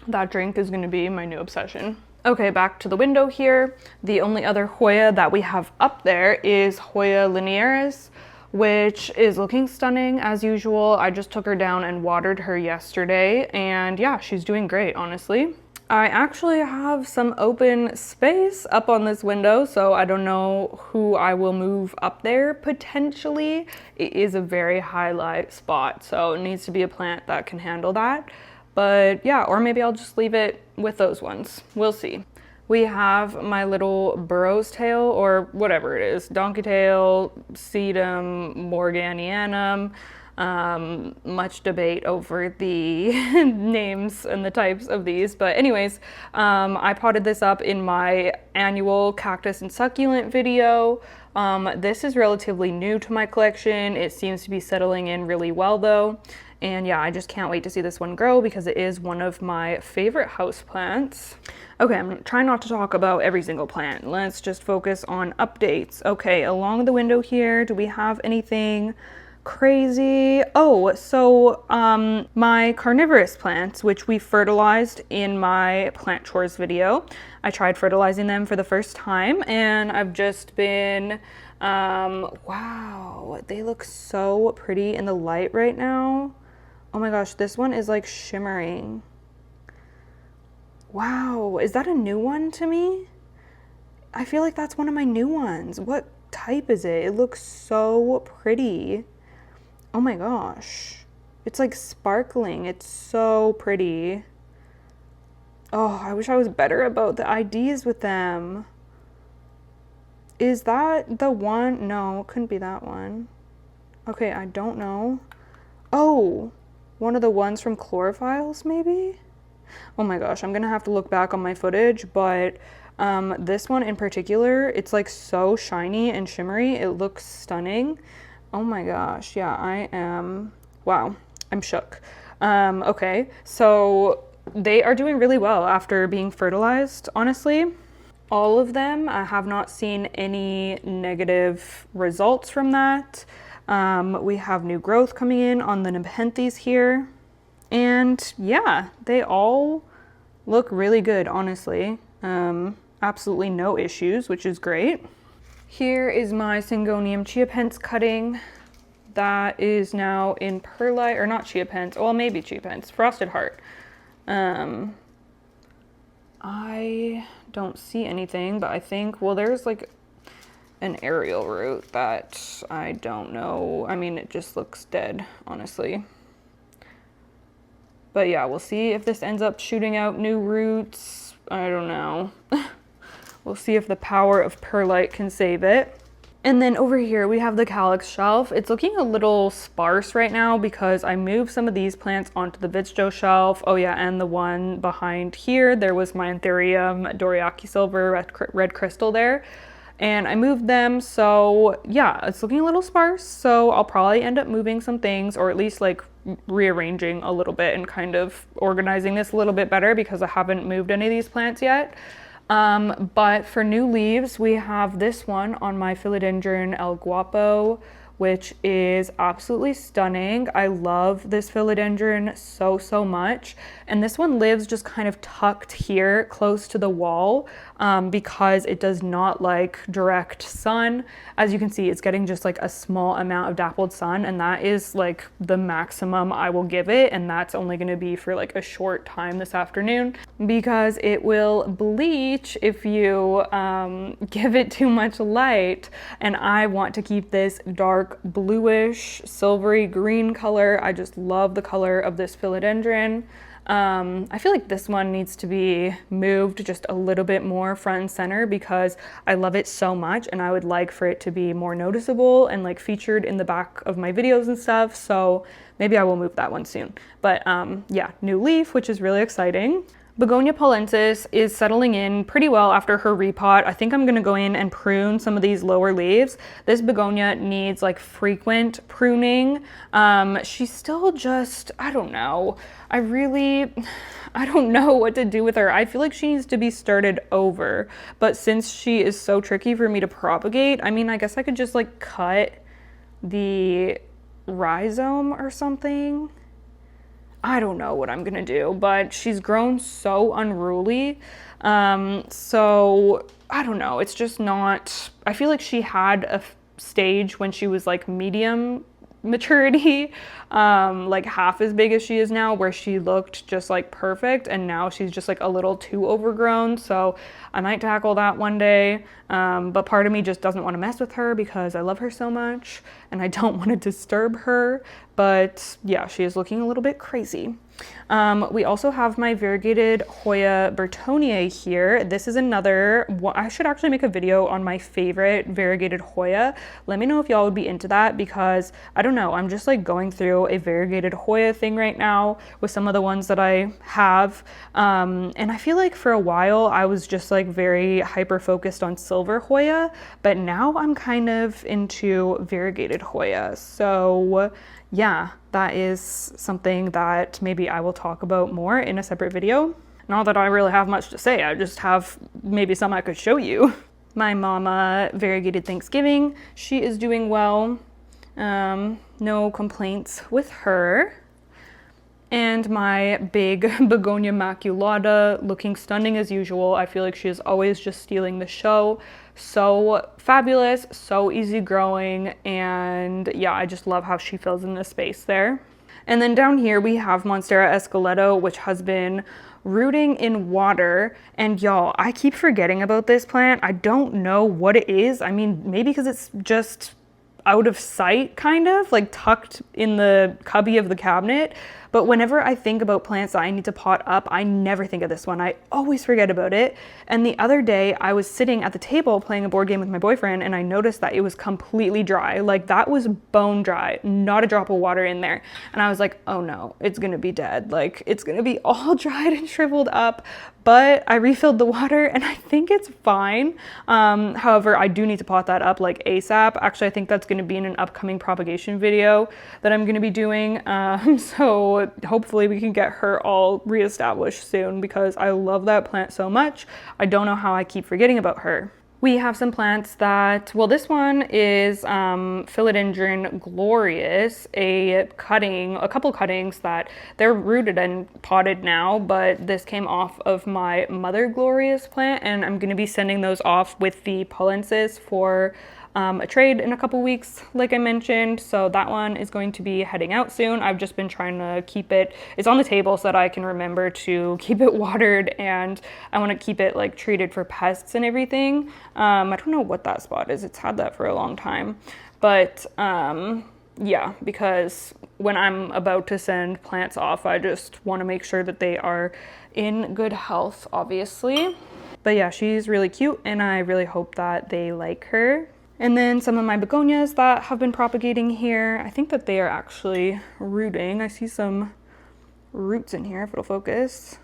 That drink is gonna be my new obsession. Okay, back to the window here. The only other Hoya that we have up there is Hoya linearis, which is looking stunning as usual. I just took her down and watered her yesterday, and yeah, she's doing great, honestly. I actually have some open space up on this window, so I don't know who I will move up there potentially. It is a very high light spot, so it needs to be a plant that can handle that. But yeah, or maybe I'll just leave it with those ones. We'll see. We have my little burro's tail, or whatever it is, donkey tail, sedum, morganianum. Much debate over the names and the types of these, but anyways, I potted this up in my annual cactus and succulent video. This is relatively new to my collection. It seems to be settling in really well though, and yeah, I just can't wait to see this one grow because it is one of my favorite houseplants. Okay, I'm trying not to talk about every single plant. Let's just focus on updates. Okay, along the window here, do we have anything crazy? Oh, so my carnivorous plants, which we fertilized in my plant chores video, I tried fertilizing them for the first time, and I've just been wow, they look so pretty in the light right now. Oh my gosh, this one is like shimmering. Wow, is that a new one to me? I feel like that's one of my new ones. What type is it? It looks so pretty. Oh my gosh, it's like sparkling. It's so pretty. Oh, I wish I was better about the IDs with them. Is that the one? No, it couldn't be that one. Okay, I don't know. Oh, one of the ones from Chlorophylls maybe? Oh my gosh, I'm gonna have to look back on my footage, but this one in particular, it's like so shiny and shimmery. It looks stunning. Oh my gosh, yeah, I am, wow, I'm shook. Okay, so they are doing really well after being fertilized, honestly. All of them, I have not seen any negative results from that. We have new growth coming in on the nepenthes here. And yeah, they all look really good, honestly. Absolutely no issues, which is great. Here is my Syngonium chiapens cutting that is now in perlite, or not chiapens, well maybe chiapens, frosted heart. I don't see anything, but I think, well there's like an aerial root that I don't know. I mean, it just looks dead, honestly. But yeah, we'll see if this ends up shooting out new roots. I don't know. We'll see if the power of perlite can save it. And then over here we have the calyx shelf. It's looking a little sparse right now because I moved some of these plants onto the Vitsœ shelf. Oh yeah, and the one behind here, there was my Anthurium Doriaki Silver red crystal there. and I moved them. So yeah, it's looking a little sparse. So I'll probably end up moving some things, or at least like rearranging a little bit and kind of organizing this a little bit better because I haven't moved any of these plants yet. But for new leaves, we have this one on my Philodendron El Guapo, which is absolutely stunning. I love this philodendron so much. And this one lives just kind of tucked here close to the wall because it does not like direct sun. As you can see, it's getting just like a small amount of dappled sun, and that is like the maximum I will give it. And that's only gonna be for like a short time this afternoon because it will bleach if you give it too much light. And I want to keep this dark bluish silvery green color. I just love the color of this philodendron. I feel like this one needs to be moved just a little bit more front and center because I love it so much, and I would like for it to be more noticeable and like featured in the back of my videos and stuff. So maybe I will move that one soon. But yeah, new leaf, which is really exciting. Begonia polensis is settling in pretty well after her repot. I think I'm gonna go in and prune some of these lower leaves. This begonia needs like frequent pruning. She's still just, I don't know. I don't know what to do with her. I feel like she needs to be started over. But since she is so tricky for me to propagate, I mean, I guess I could just like cut the rhizome or something. I don't know what I'm gonna do, but she's grown so unruly. So I don't know, it's just not, I feel like she had a stage when she was like medium maturity, like half as big as she is now, where she looked just like perfect, and now she's just like a little too overgrown. So I might tackle that one day, but part of me just doesn't want to mess with her because I love her so much and I don't want to disturb her. But yeah, she is looking a little bit crazy. We also have my variegated Hoya Bertoniae here. This is another, I should actually make a video on my favorite variegated Hoya. Let me know if y'all would be into that because I don't know, I'm just like going through a variegated Hoya thing right now with some of the ones that I have. And I feel like for a while I was just like very hyper focused on silver Hoya, but now I'm kind of into variegated Hoya. So yeah, that is something that maybe I will talk about more in a separate video. Not that I really have much to say, I just have maybe some I could show you. My mama variegated Thanksgiving, she is doing well. No complaints with her. And my big Begonia maculata, looking stunning as usual. I feel like she is always just stealing the show. So fabulous, so easy growing, and yeah, I just love how she fills in the space there. And then down here we have Monstera Esqueleto, which has been rooting in water. And y'all, I keep forgetting about this plant. I don't know what it is. I mean, maybe because it's just out of sight, kind of like tucked in the cubby of the cabinet. But whenever I think about plants that I need to pot up, I never think of this one. I always forget about it. And the other day I was sitting at the table playing a board game with my boyfriend, and I noticed that it was completely dry. Like that was bone dry, not a drop of water in there. And I was like, oh no, it's gonna be dead. Like it's gonna be all dried and shriveled up. But I refilled the water and I think it's fine. However, I do need to pot that up like ASAP. Actually, I think that's gonna be in an upcoming propagation video that I'm gonna be doing. So hopefully we can get her all reestablished soon because I love that plant so much. I don't know how I keep forgetting about her. We have some plants that, well, this one is Philodendron Glorious, a couple cuttings that they're rooted and potted now, but this came off of my Mother Glorious plant, and I'm gonna be sending those off with the polensis for a trade in a couple weeks, like I mentioned. So that one is going to be heading out soon. I've just been trying to keep it, it's on the table so that I can remember to keep it watered, and I want to keep it like treated for pests and everything. I don't know what that spot is. It's had that for a long time, but yeah, because when I'm about to send plants off, I just want to make sure that they are in good health, obviously. But yeah, she's really cute and I really hope that they like her. And then some of my begonias that have been propagating here, I think that they are actually rooting. I see some roots in here, if it'll focus.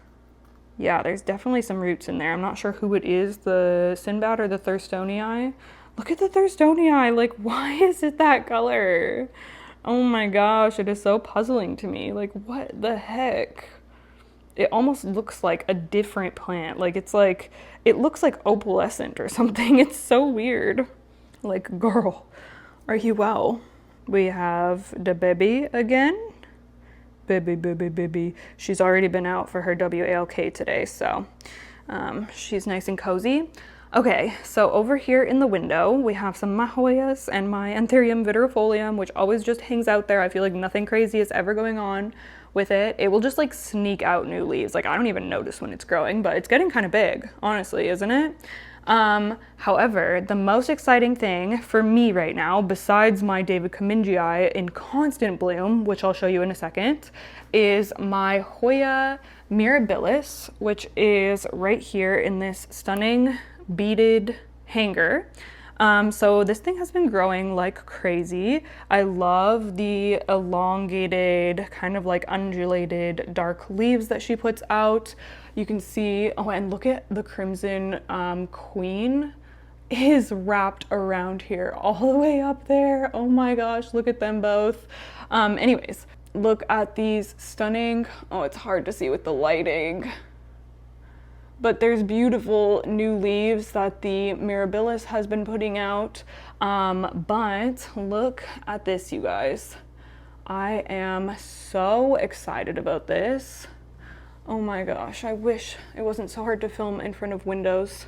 Yeah, there's definitely some roots in there. I'm not sure who it is, the Sinbad or the Thurstonii. Look at the Thurstonii, like why is it that color? Oh my gosh, it is so puzzling to me. Like what the heck? It almost looks like a different plant. Like it looks like opalescent or something. It's so weird. Like, girl, are you well? We have the baby again. Baby. She's already been out for her WALK today, so she's nice and cozy. Okay, so over here in the window, we have some Mahoyas and my Anthurium viridifolium, which always just hangs out there. I feel like nothing crazy is ever going on with it. It will just like sneak out new leaves. Like I don't even notice when it's growing, but it's getting kind of big, honestly, isn't it? However, the most exciting thing for me right now, besides my David Comingii in constant bloom, which I'll show you in a second, is my Hoya mirabilis, which is right here in this stunning beaded hanger. So this thing has been growing like crazy. I love the elongated, kind of like undulated dark leaves that she puts out. You can see, oh, and look at the crimson queen is wrapped around here all the way up there. Oh my gosh, look at them both. Anyways, look at these stunning, oh, it's hard to see with the lighting, but there's beautiful new leaves that the mirabilis has been putting out. But look at this, you guys. I am so excited about this. Oh my gosh, I wish it wasn't so hard to film in front of windows.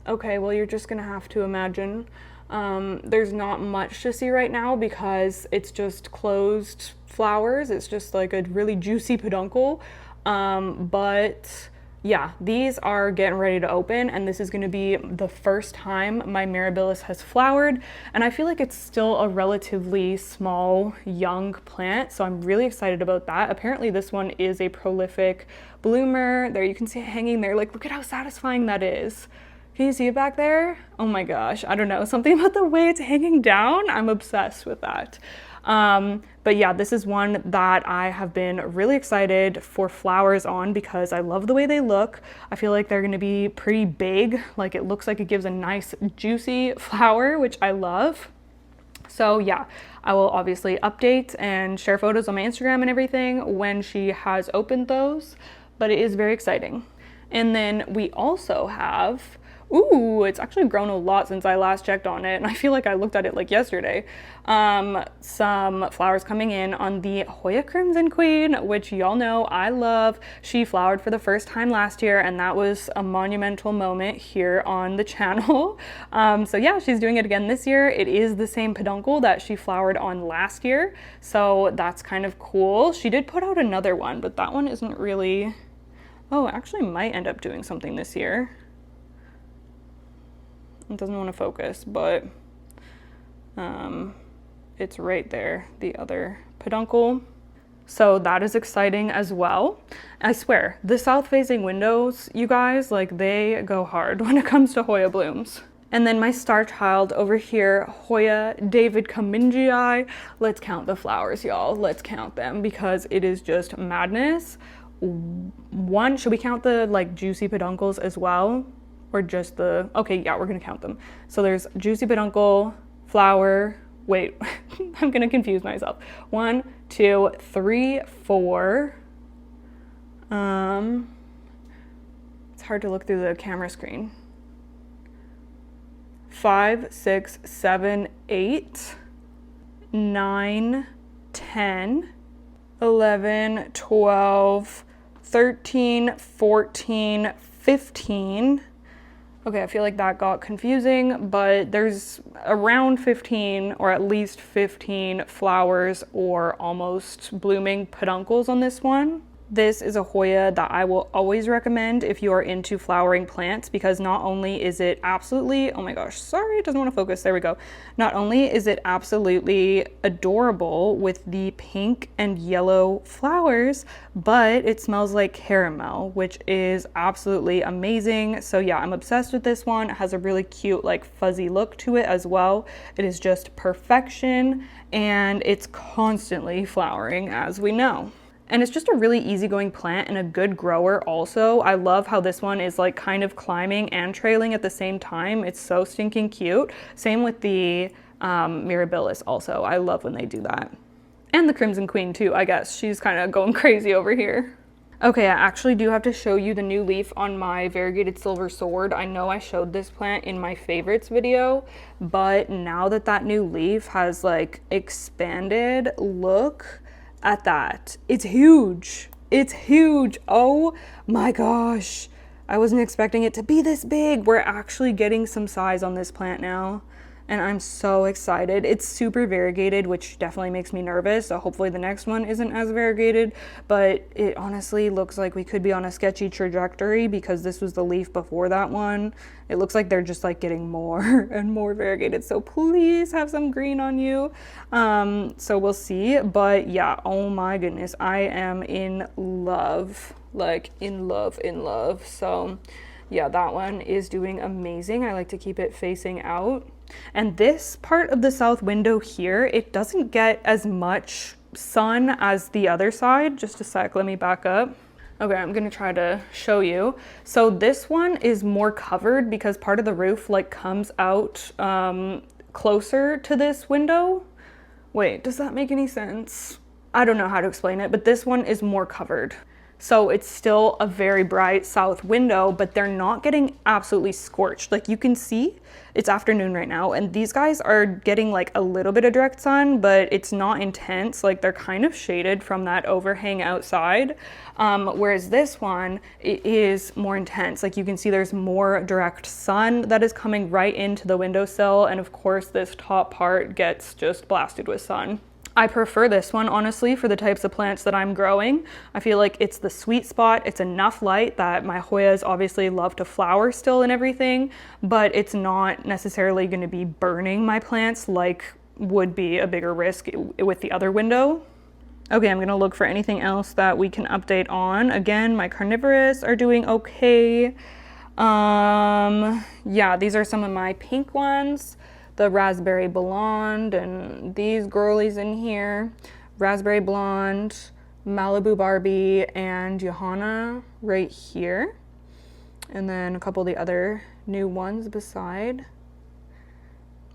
Okay, well, you're just gonna have to imagine. There's not much to see right now because it's just closed flowers. It's just like a really juicy peduncle. But yeah, these are getting ready to open, and this is going to be the first time my mirabilis has flowered, and I feel like it's still a relatively small young plant, so I'm really excited about that. Apparently this one is a prolific bloomer. There, you can see it hanging there. Like, look at how satisfying that is. Can you see it back there? Oh my gosh, I don't know, something about the way it's hanging down, I'm obsessed with that. But yeah, this is one that I have been really excited for flowers on because I love the way they look. I feel like they're going to be pretty big. Like, it looks like it gives a nice juicy flower, which I love. So yeah, I will obviously update and share photos on my Instagram and everything when she has opened those, but it is very exciting. And then we also have, ooh, it's actually grown a lot since I last checked on it, and I feel like I looked at it like yesterday. Some flowers coming in on the Hoya Crimson Queen, which y'all know I love. She flowered for the first time last year, and that was a monumental moment here on the channel. So yeah, she's doing it again this year. It is the same peduncle that she flowered on last year, so that's kind of cool. She did put out another one, but that one isn't really, oh, actually might end up doing something this year. It doesn't want to focus, but it's right there, the other peduncle. So that is exciting as well. I swear, the south facing windows, you guys, like, they go hard when it comes to Hoya blooms. And then my star child over here, Hoya David Comingii. Let's count the flowers, y'all. Let's count them because it is just madness. One, should we count the like juicy peduncles as well? Or just the, okay, yeah, we're gonna count them. So there's juicy peduncle, flower, wait, I'm gonna confuse myself. 1, 2, 3, 4. It's hard to look through the camera screen. 5, 6, 7, 8, 9, 10, 11, 12, 13, 14, 15. Okay, I feel like that got confusing, but there's around 15 or at least 15 flowers or almost blooming peduncles on this one. This is a Hoya that I will always recommend if you are into flowering plants, because not only is it absolutely, oh my gosh, sorry, it doesn't want to focus, there we go. Not only is it absolutely adorable with the pink and yellow flowers, but it smells like caramel, which is absolutely amazing. So yeah, I'm obsessed with this one. It has a really cute, like, fuzzy look to it as well. It is just perfection, and it's constantly flowering, as we know. And it's just a really easygoing plant and a good grower also. I love how this one is like kind of climbing and trailing at the same time. It's so stinking cute. Same with the Mirabilis also. I love when they do that. And the Crimson Queen too, I guess. She's kind of going crazy over here. Okay, I actually do have to show you the new leaf on my variegated silver sword. I know I showed this plant in my favorites video, but now that that new leaf has like expanded, look at that. It's huge. It's huge. Oh my gosh. I wasn't expecting it to be this big. We're actually getting some size on this plant now. And I'm so excited. It's super variegated, which definitely makes me nervous. So hopefully the next one isn't as variegated, but it honestly looks like we could be on a sketchy trajectory because this was the leaf before that one. It looks like they're just like getting more and more variegated. So please have some green on you. So we'll see, but yeah, oh my goodness, I am in love, like in love. So yeah, that one is doing amazing. I like to keep it facing out. And this part of the south window here, it doesn't get as much sun as the other side. Just a sec, let me back up. Okay, I'm gonna try to show you. So this one is more covered because part of the roof like comes out closer to this window. Wait, does that make any sense? I don't know how to explain it, but this one is more covered. So it's still a very bright south window, but they're not getting absolutely scorched. Like you can see, it's afternoon right now, and these guys are getting like a little bit of direct sun, but it's not intense. Like they're kind of shaded from that overhang outside. Whereas this one, it is more intense. Like you can see there's more direct sun that is coming right into the windowsill. And of course, this top part gets just blasted with sun. I prefer this one, honestly, for the types of plants that I'm growing. I feel like it's the sweet spot. It's enough light that my Hoyas obviously love to flower still and everything, but it's not necessarily going to be burning my plants like would be a bigger risk with the other window. Okay, I'm going to look for anything else that we can update on. Again, my carnivorous are doing okay. Yeah, these are some of my pink ones. The raspberry blonde and these girlies in here, raspberry blonde, Malibu Barbie, and Johanna right here. And then a couple of the other new ones beside.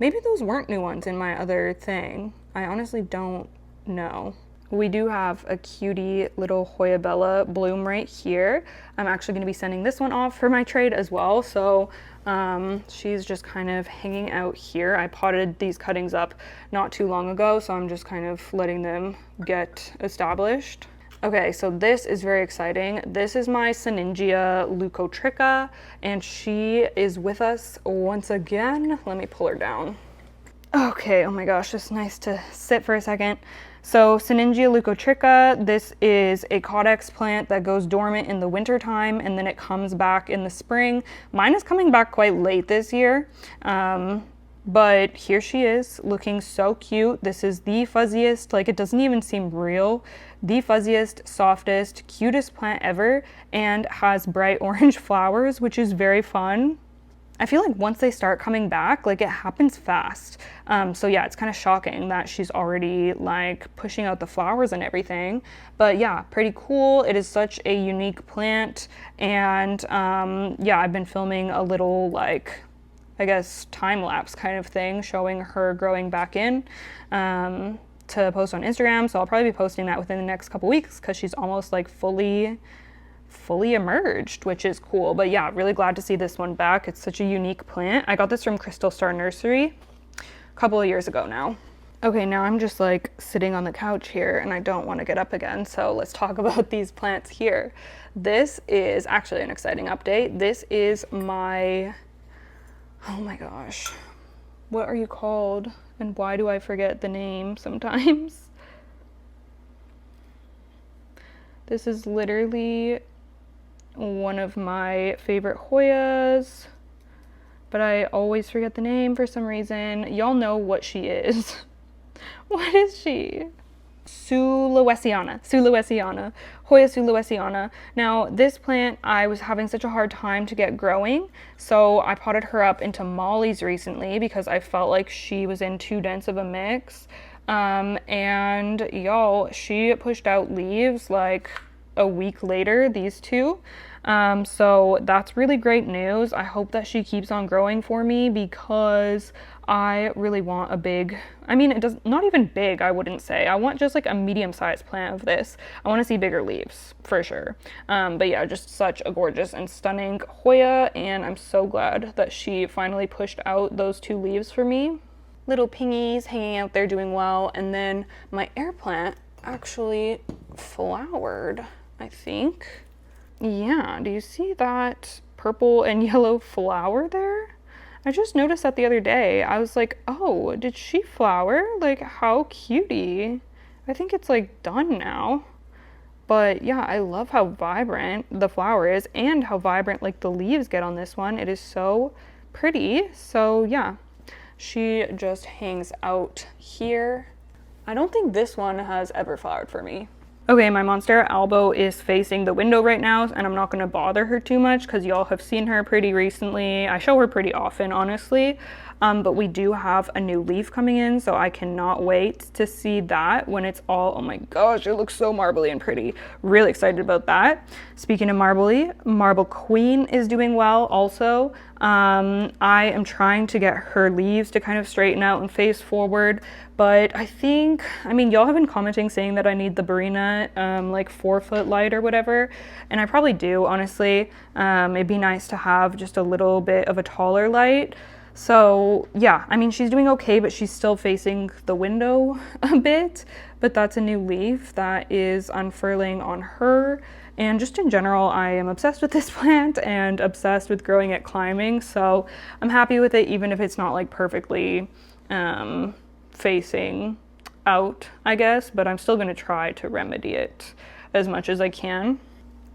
Maybe those weren't new ones in my other thing. I honestly don't know. We do have a cutie little Hoya Bella bloom right here. I'm actually going to be sending this one off for my trade as well. So she's just kind of hanging out here. I potted these cuttings up not too long ago, so I'm just kind of letting them get established. Okay, so this is very exciting. This is my Syningia leucotricha, and she is with us once again. Let me pull her down. Okay, oh my gosh, it's nice to sit for a second. So Syningia leucotricha, this is a caudex plant that goes dormant in the winter time and then it comes back in the spring. Mine is coming back quite late this year, but here she is looking so cute. This is the fuzziest, like it doesn't even seem real, the fuzziest, softest, cutest plant ever, and has bright orange flowers, which is very fun. I feel like once they start coming back, like it happens fast. So yeah, it's kind of shocking that she's already like pushing out the flowers and everything. But yeah, pretty cool. It is such a unique plant. And yeah, I've been filming a little like, I guess, time lapse kind of thing, showing her growing back in to post on Instagram. So I'll probably be posting that within the next couple weeks because she's almost like fully emerged, which is cool. But yeah, really glad to see this one back. It's such a unique plant. I got this from Crystal Star Nursery a couple of years ago now. Okay, now I'm just like sitting on the couch here and I don't want to get up again, so let's talk about these plants here. This is actually an exciting update. This is my, oh my gosh, what are you called and why do I forget the name sometimes? This is literally one of my favorite Hoyas, but I always forget the name for some reason. Y'all know what she is. What is she? Sulawesiana, Hoya Sulawesiana. Now this plant, I was having such a hard time to get growing, so I potted her up into mollies recently because I felt like she was in too dense of a mix. And y'all, she pushed out leaves like a week later, these two. So that's really great news. I hope that she keeps on growing for me because I really want a big, I mean, it does not even big, I wouldn't say. I want just like a medium-sized plant of this. I want to see bigger leaves for sure. But yeah, just such a gorgeous and stunning Hoya, and I'm so glad that she finally pushed out those two leaves for me. Little pingies hanging out there doing well, and then my air plant actually flowered, I think. Yeah, do you see that purple and yellow flower there? I just noticed that the other day. I was like, oh, did she flower? Like, how cutie. I think it's like done now. But yeah, I love how vibrant the flower is and how vibrant like the leaves get on this one. It is so pretty. So yeah, she just hangs out here. I don't think this one has ever flowered for me. Okay, my Monstera Albo is facing the window right now, and I'm not going to bother her too much because y'all have seen her pretty recently. I show her pretty often, honestly, but we do have a new leaf coming in, so I cannot wait to see that when it's all, oh my gosh, it looks so marbly and pretty. Really excited about that. Speaking of marbly, Marble Queen is doing well also. I am trying to get her leaves to kind of straighten out and face forward, but I think, I mean, y'all have been commenting saying that I need the Barina like 4-foot light or whatever, and I probably do, honestly. It'd be nice to have just a little bit of a taller light. So yeah, I mean, she's doing okay, but she's still facing the window a bit, but that's a new leaf that is unfurling on her. And just in general, I am obsessed with this plant and obsessed with growing it climbing. So I'm happy with it, even if it's not like perfectly facing out, I guess, but I'm still gonna try to remedy it as much as I can.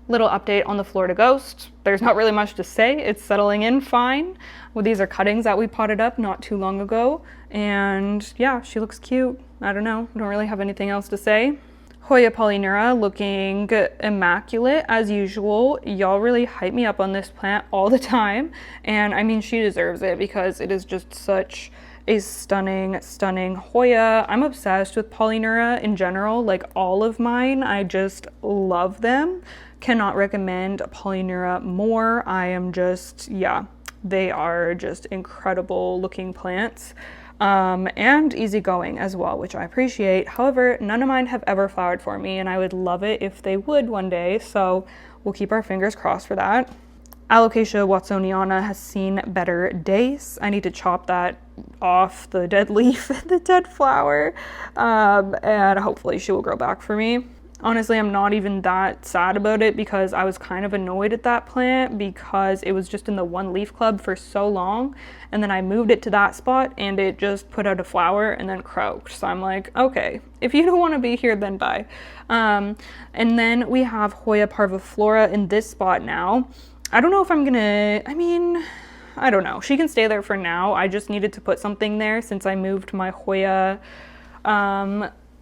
Little update on the Florida Ghost. There's not really much to say. It's settling in fine. Well, these are cuttings that we potted up not too long ago. And yeah, she looks cute. I don't know. I don't really have anything else to say. Hoya Polyneura looking immaculate as usual. Y'all really hype me up on this plant all the time. And I mean, she deserves it because it is just such a stunning, stunning Hoya. I'm obsessed with Polyneura in general, like all of mine. I just love them. Cannot recommend Polyneura more. I am just, yeah, they are just incredible looking plants. And easygoing as well, which I appreciate. However, none of mine have ever flowered for me, and I would love it if they would one day, so we'll keep our fingers crossed for that. Alocasia watsoniana has seen better days. I need to chop that off, the dead leaf, the dead flower, and hopefully she will grow back for me. Honestly, I'm not even that sad about it because I was kind of annoyed at that plant because it was just in the one leaf club for so long, and then I moved it to that spot and it just put out a flower and then croaked. So I'm like, okay, if you don't want to be here, then bye. And then we have Hoya parviflora in this spot now. I don't know if I'm gonna, I mean, I don't know. She can stay there for now. I just needed to put something there since I moved my Hoya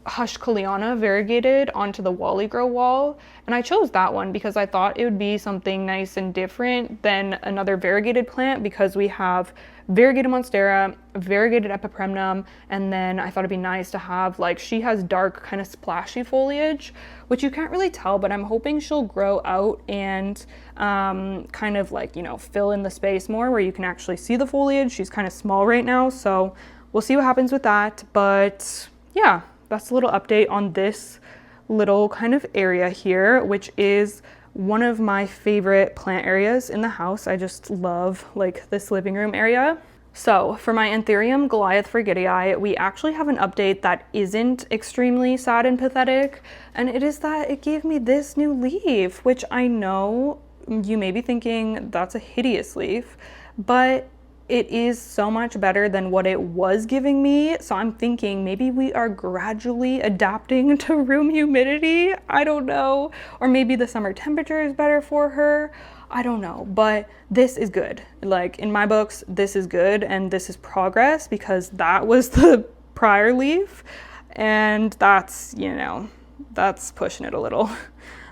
Hushkaliana variegated onto the Wally Grow wall, and I chose that one because I thought it would be something nice and different than another variegated plant because we have variegated monstera, variegated epipremnum, and then I thought it'd be nice to have, like, she has dark kind of splashy foliage, which you can't really tell, but I'm hoping she'll grow out and kind of like, you know, fill in the space more where you can actually see the foliage. She's kind of small right now, so we'll see what happens with that. But yeah, that's a little update on this little kind of area here, which is one of my favorite plant areas in the house. I just love like this living room area. So for my Anthurium Goliath Frigidiae, we actually have an update that isn't extremely sad and pathetic, and it is that it gave me this new leaf, which I know you may be thinking that's a hideous leaf, but it is so much better than what it was giving me. So I'm thinking maybe we are gradually adapting to room humidity. I don't know. Or maybe the summer temperature is better for her. I don't know, but this is good. Like in my books, this is good and this is progress because that was the prior leaf and that's, you know, that's pushing it a little.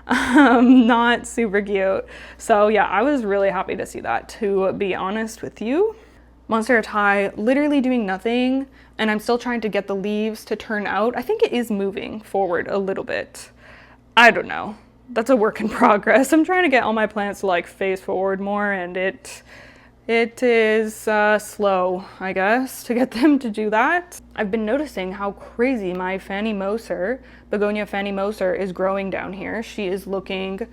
Not super cute. So yeah, I was really happy to see that, to be honest with you. Monstera Thai literally doing nothing, and I'm still trying to get the leaves to turn out. I think it is moving forward a little bit. I don't know. That's a work in progress. I'm trying to get all my plants to like face forward more, and it is slow, I guess, to get them to do that. I've been noticing how crazy my Fanny Moser, Begonia Fanny Moser, is growing down here. She is looking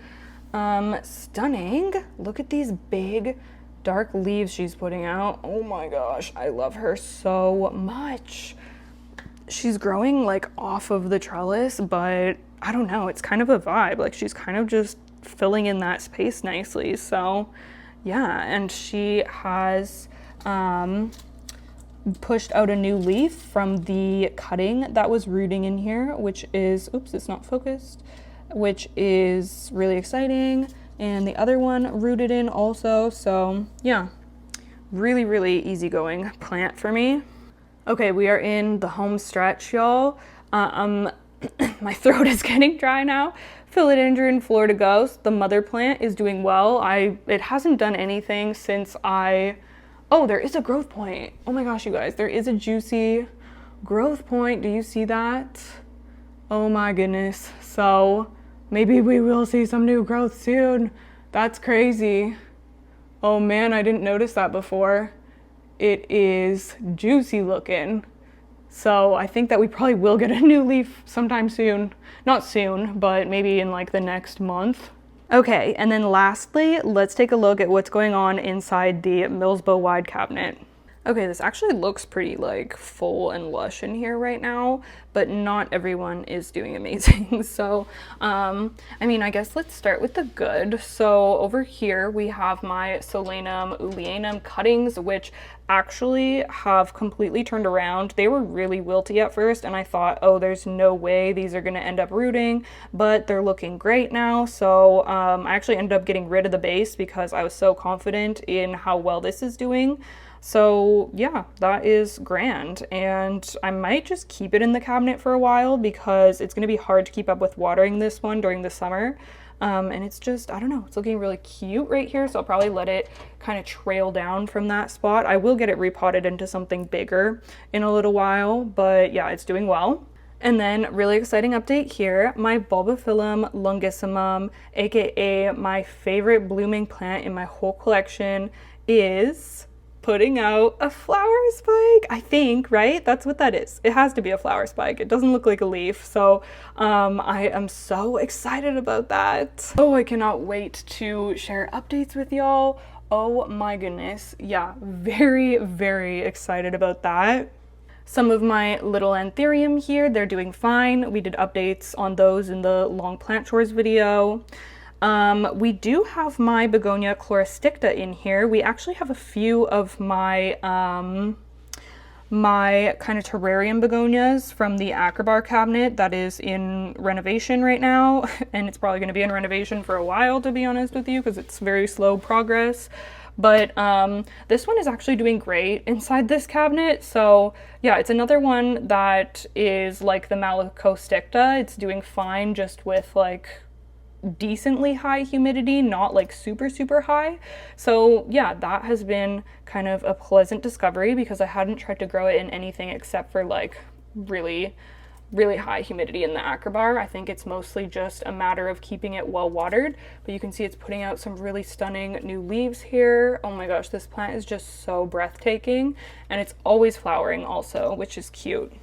stunning. Look at these big dark leaves she's putting out. Oh my gosh, I love her so much. She's growing like off of the trellis, but I don't know, it's kind of a vibe. Like she's kind of just filling in that space nicely. So yeah, and she has pushed out a new leaf from the cutting that was rooting in here, which is, oops, it's not focused, which is really exciting. And the other one rooted in also. So yeah, really, really easygoing plant for me. Okay, we are in the home stretch, y'all. My throat is getting dry now. Philodendron Florida Ghost, the mother plant, is doing well. It hasn't done anything since oh, there is a growth point. Oh my gosh, you guys, there is a juicy growth point. Do you see that? Oh my goodness. So maybe we will see some new growth soon. That's crazy. Oh man, I didn't notice that before. It is juicy looking. So I think that we probably will get a new leaf sometime soon. Not soon, but maybe in like the next month. Okay, and then lastly, let's take a look at what's going on inside the Milsbo wide cabinet. Okay, this actually looks pretty like full and lush in here right now, but not everyone is doing amazing. So, I mean, I guess let's start with the good. So over here we have my Solanum Ulianum cuttings, which actually have completely turned around. They were really wilty at first, and I thought, oh, there's no way these are gonna end up rooting, but they're looking great now. So I actually ended up getting rid of the base because I was so confident in how well this is doing. So yeah, that is grand, and I might just keep it in the cabinet for a while because it's going to be hard to keep up with watering this one during the summer. And it's just, I don't know, it's looking really cute right here, so I'll probably let it kind of trail down from that spot. I will get it repotted into something bigger in a little while, but yeah, it's doing well. And then, really exciting update here, my Bulbophyllum longissimum, aka my favorite blooming plant in my whole collection, is putting out a flower spike, I think, right? That's what that is. It has to be a flower spike. It doesn't look like a leaf. So I am so excited about that. Oh, I cannot wait to share updates with y'all. Oh my goodness. Yeah, very, very excited about that. Some of my little anthurium here, they're doing fine. We did updates on those in the long plant chores video. We do have my Begonia chloristicta in here. We actually have a few of my my kind of terrarium begonias from the Acrobar cabinet that is in renovation right now, and it's probably going to be in renovation for a while, to be honest with you, because it's very slow progress. But this one is actually doing great inside this cabinet. So yeah, it's another one that is like the Malacosticta. It's doing fine just with like decently high humidity, not like super, super high. So yeah, that has been kind of a pleasant discovery because I hadn't tried to grow it in anything except for like really, really high humidity in the Acrobar. I think it's mostly just a matter of keeping it well watered, but you can see it's putting out some really stunning new leaves here. Oh my gosh, this plant is just so breathtaking, and it's always flowering also, which is cute.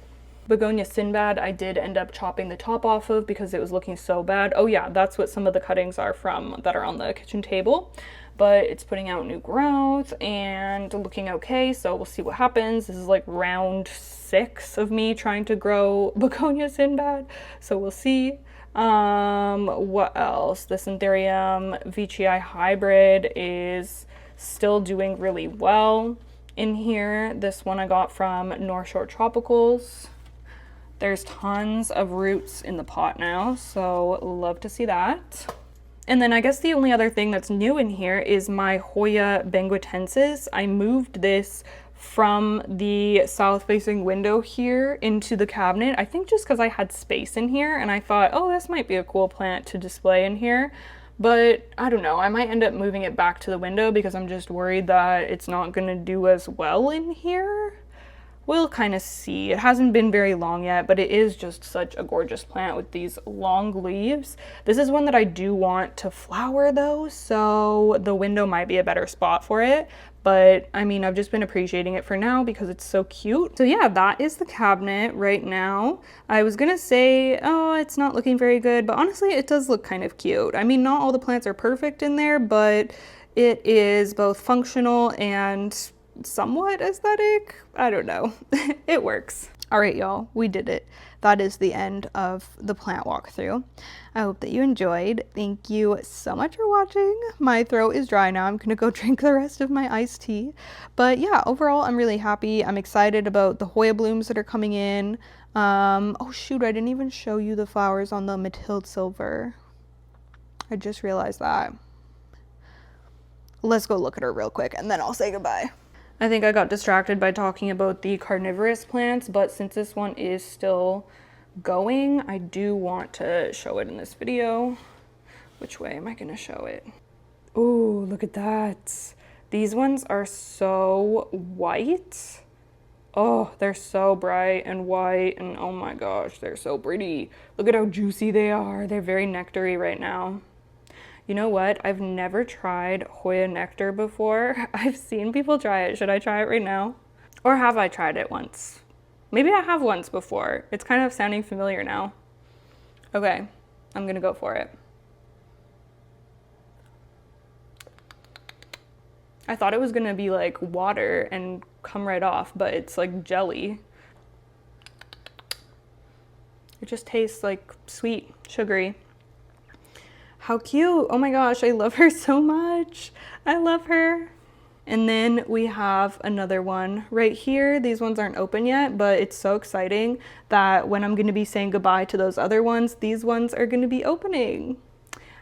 Begonia Sinbad, I did end up chopping the top off of because it was looking so bad. Oh yeah, that's what some of the cuttings are from that are on the kitchen table. But it's putting out new growth and looking okay, so we'll see what happens. This is like round 6 of me trying to grow Begonia Sinbad, so we'll see. What else? The Syntherium Vitsœ hybrid is still doing really well in here. This one I got from North Shore Tropicals. There's tons of roots in the pot now, so love to see that. And then I guess the only other thing that's new in here is my Hoya benguitensis. I moved this from the south-facing window here into the cabinet, I think just because I had space in here, and I thought, oh, this might be a cool plant to display in here. But I don't know, I might end up moving it back to the window because I'm just worried that it's not going to do as well in here. we'll kind of see. It hasn't been very long yet, but it is just such a gorgeous plant with these long leaves. This is one that I do want to flower though, so the window might be a better spot for it. But I mean, I've just been appreciating it for now because it's so cute. So yeah, that is the cabinet right now. I was gonna say, oh, it's not looking very good, but honestly, it does look kind of cute. I mean, not all the plants are perfect in there, but it is both functional and somewhat aesthetic. I don't know. It works. All right, y'all, we did it. That is the end of the plant walkthrough. I hope that you enjoyed. Thank you so much for watching. My throat is dry now. I'm gonna go drink the rest of my iced tea. But yeah, overall, I'm really happy. I'm excited about the Hoya blooms that are coming in. Oh shoot, I didn't even show you the flowers on the Matilde Silver. I just realized that. Let's go look at her real quick and then I'll say goodbye. I think I got distracted by talking about the carnivorous plants, but since this one is still going, I do want to show it in this video. Which way am I gonna show it? Oh, look at that. These ones are so white. Oh, they're so bright and white, and oh my gosh, they're so pretty. Look at how juicy they are. They're very nectary right now. You know what? I've never tried Hoya nectar before. I've seen people try it. Should I try it right now? Or have I tried it once? Maybe I have once before. It's kind of sounding familiar now. Okay, I'm gonna go for it. I thought it was gonna be like water and come right off, but it's like jelly. It just tastes like sweet, sugary. How cute. Oh my gosh, I love her so much. I love her. And then we have another one right here. These ones aren't open yet, but it's so exciting that when I'm gonna be saying goodbye to those other ones, these ones are gonna be opening.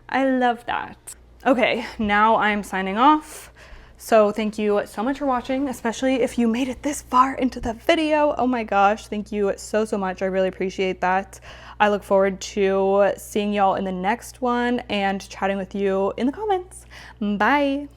I love that. Okay, now I'm signing off. So thank you so much for watching, especially if you made it this far into the video. Oh my gosh, thank you so much. I really appreciate that. I look forward to seeing y'all in the next one and chatting with you in the comments. Bye.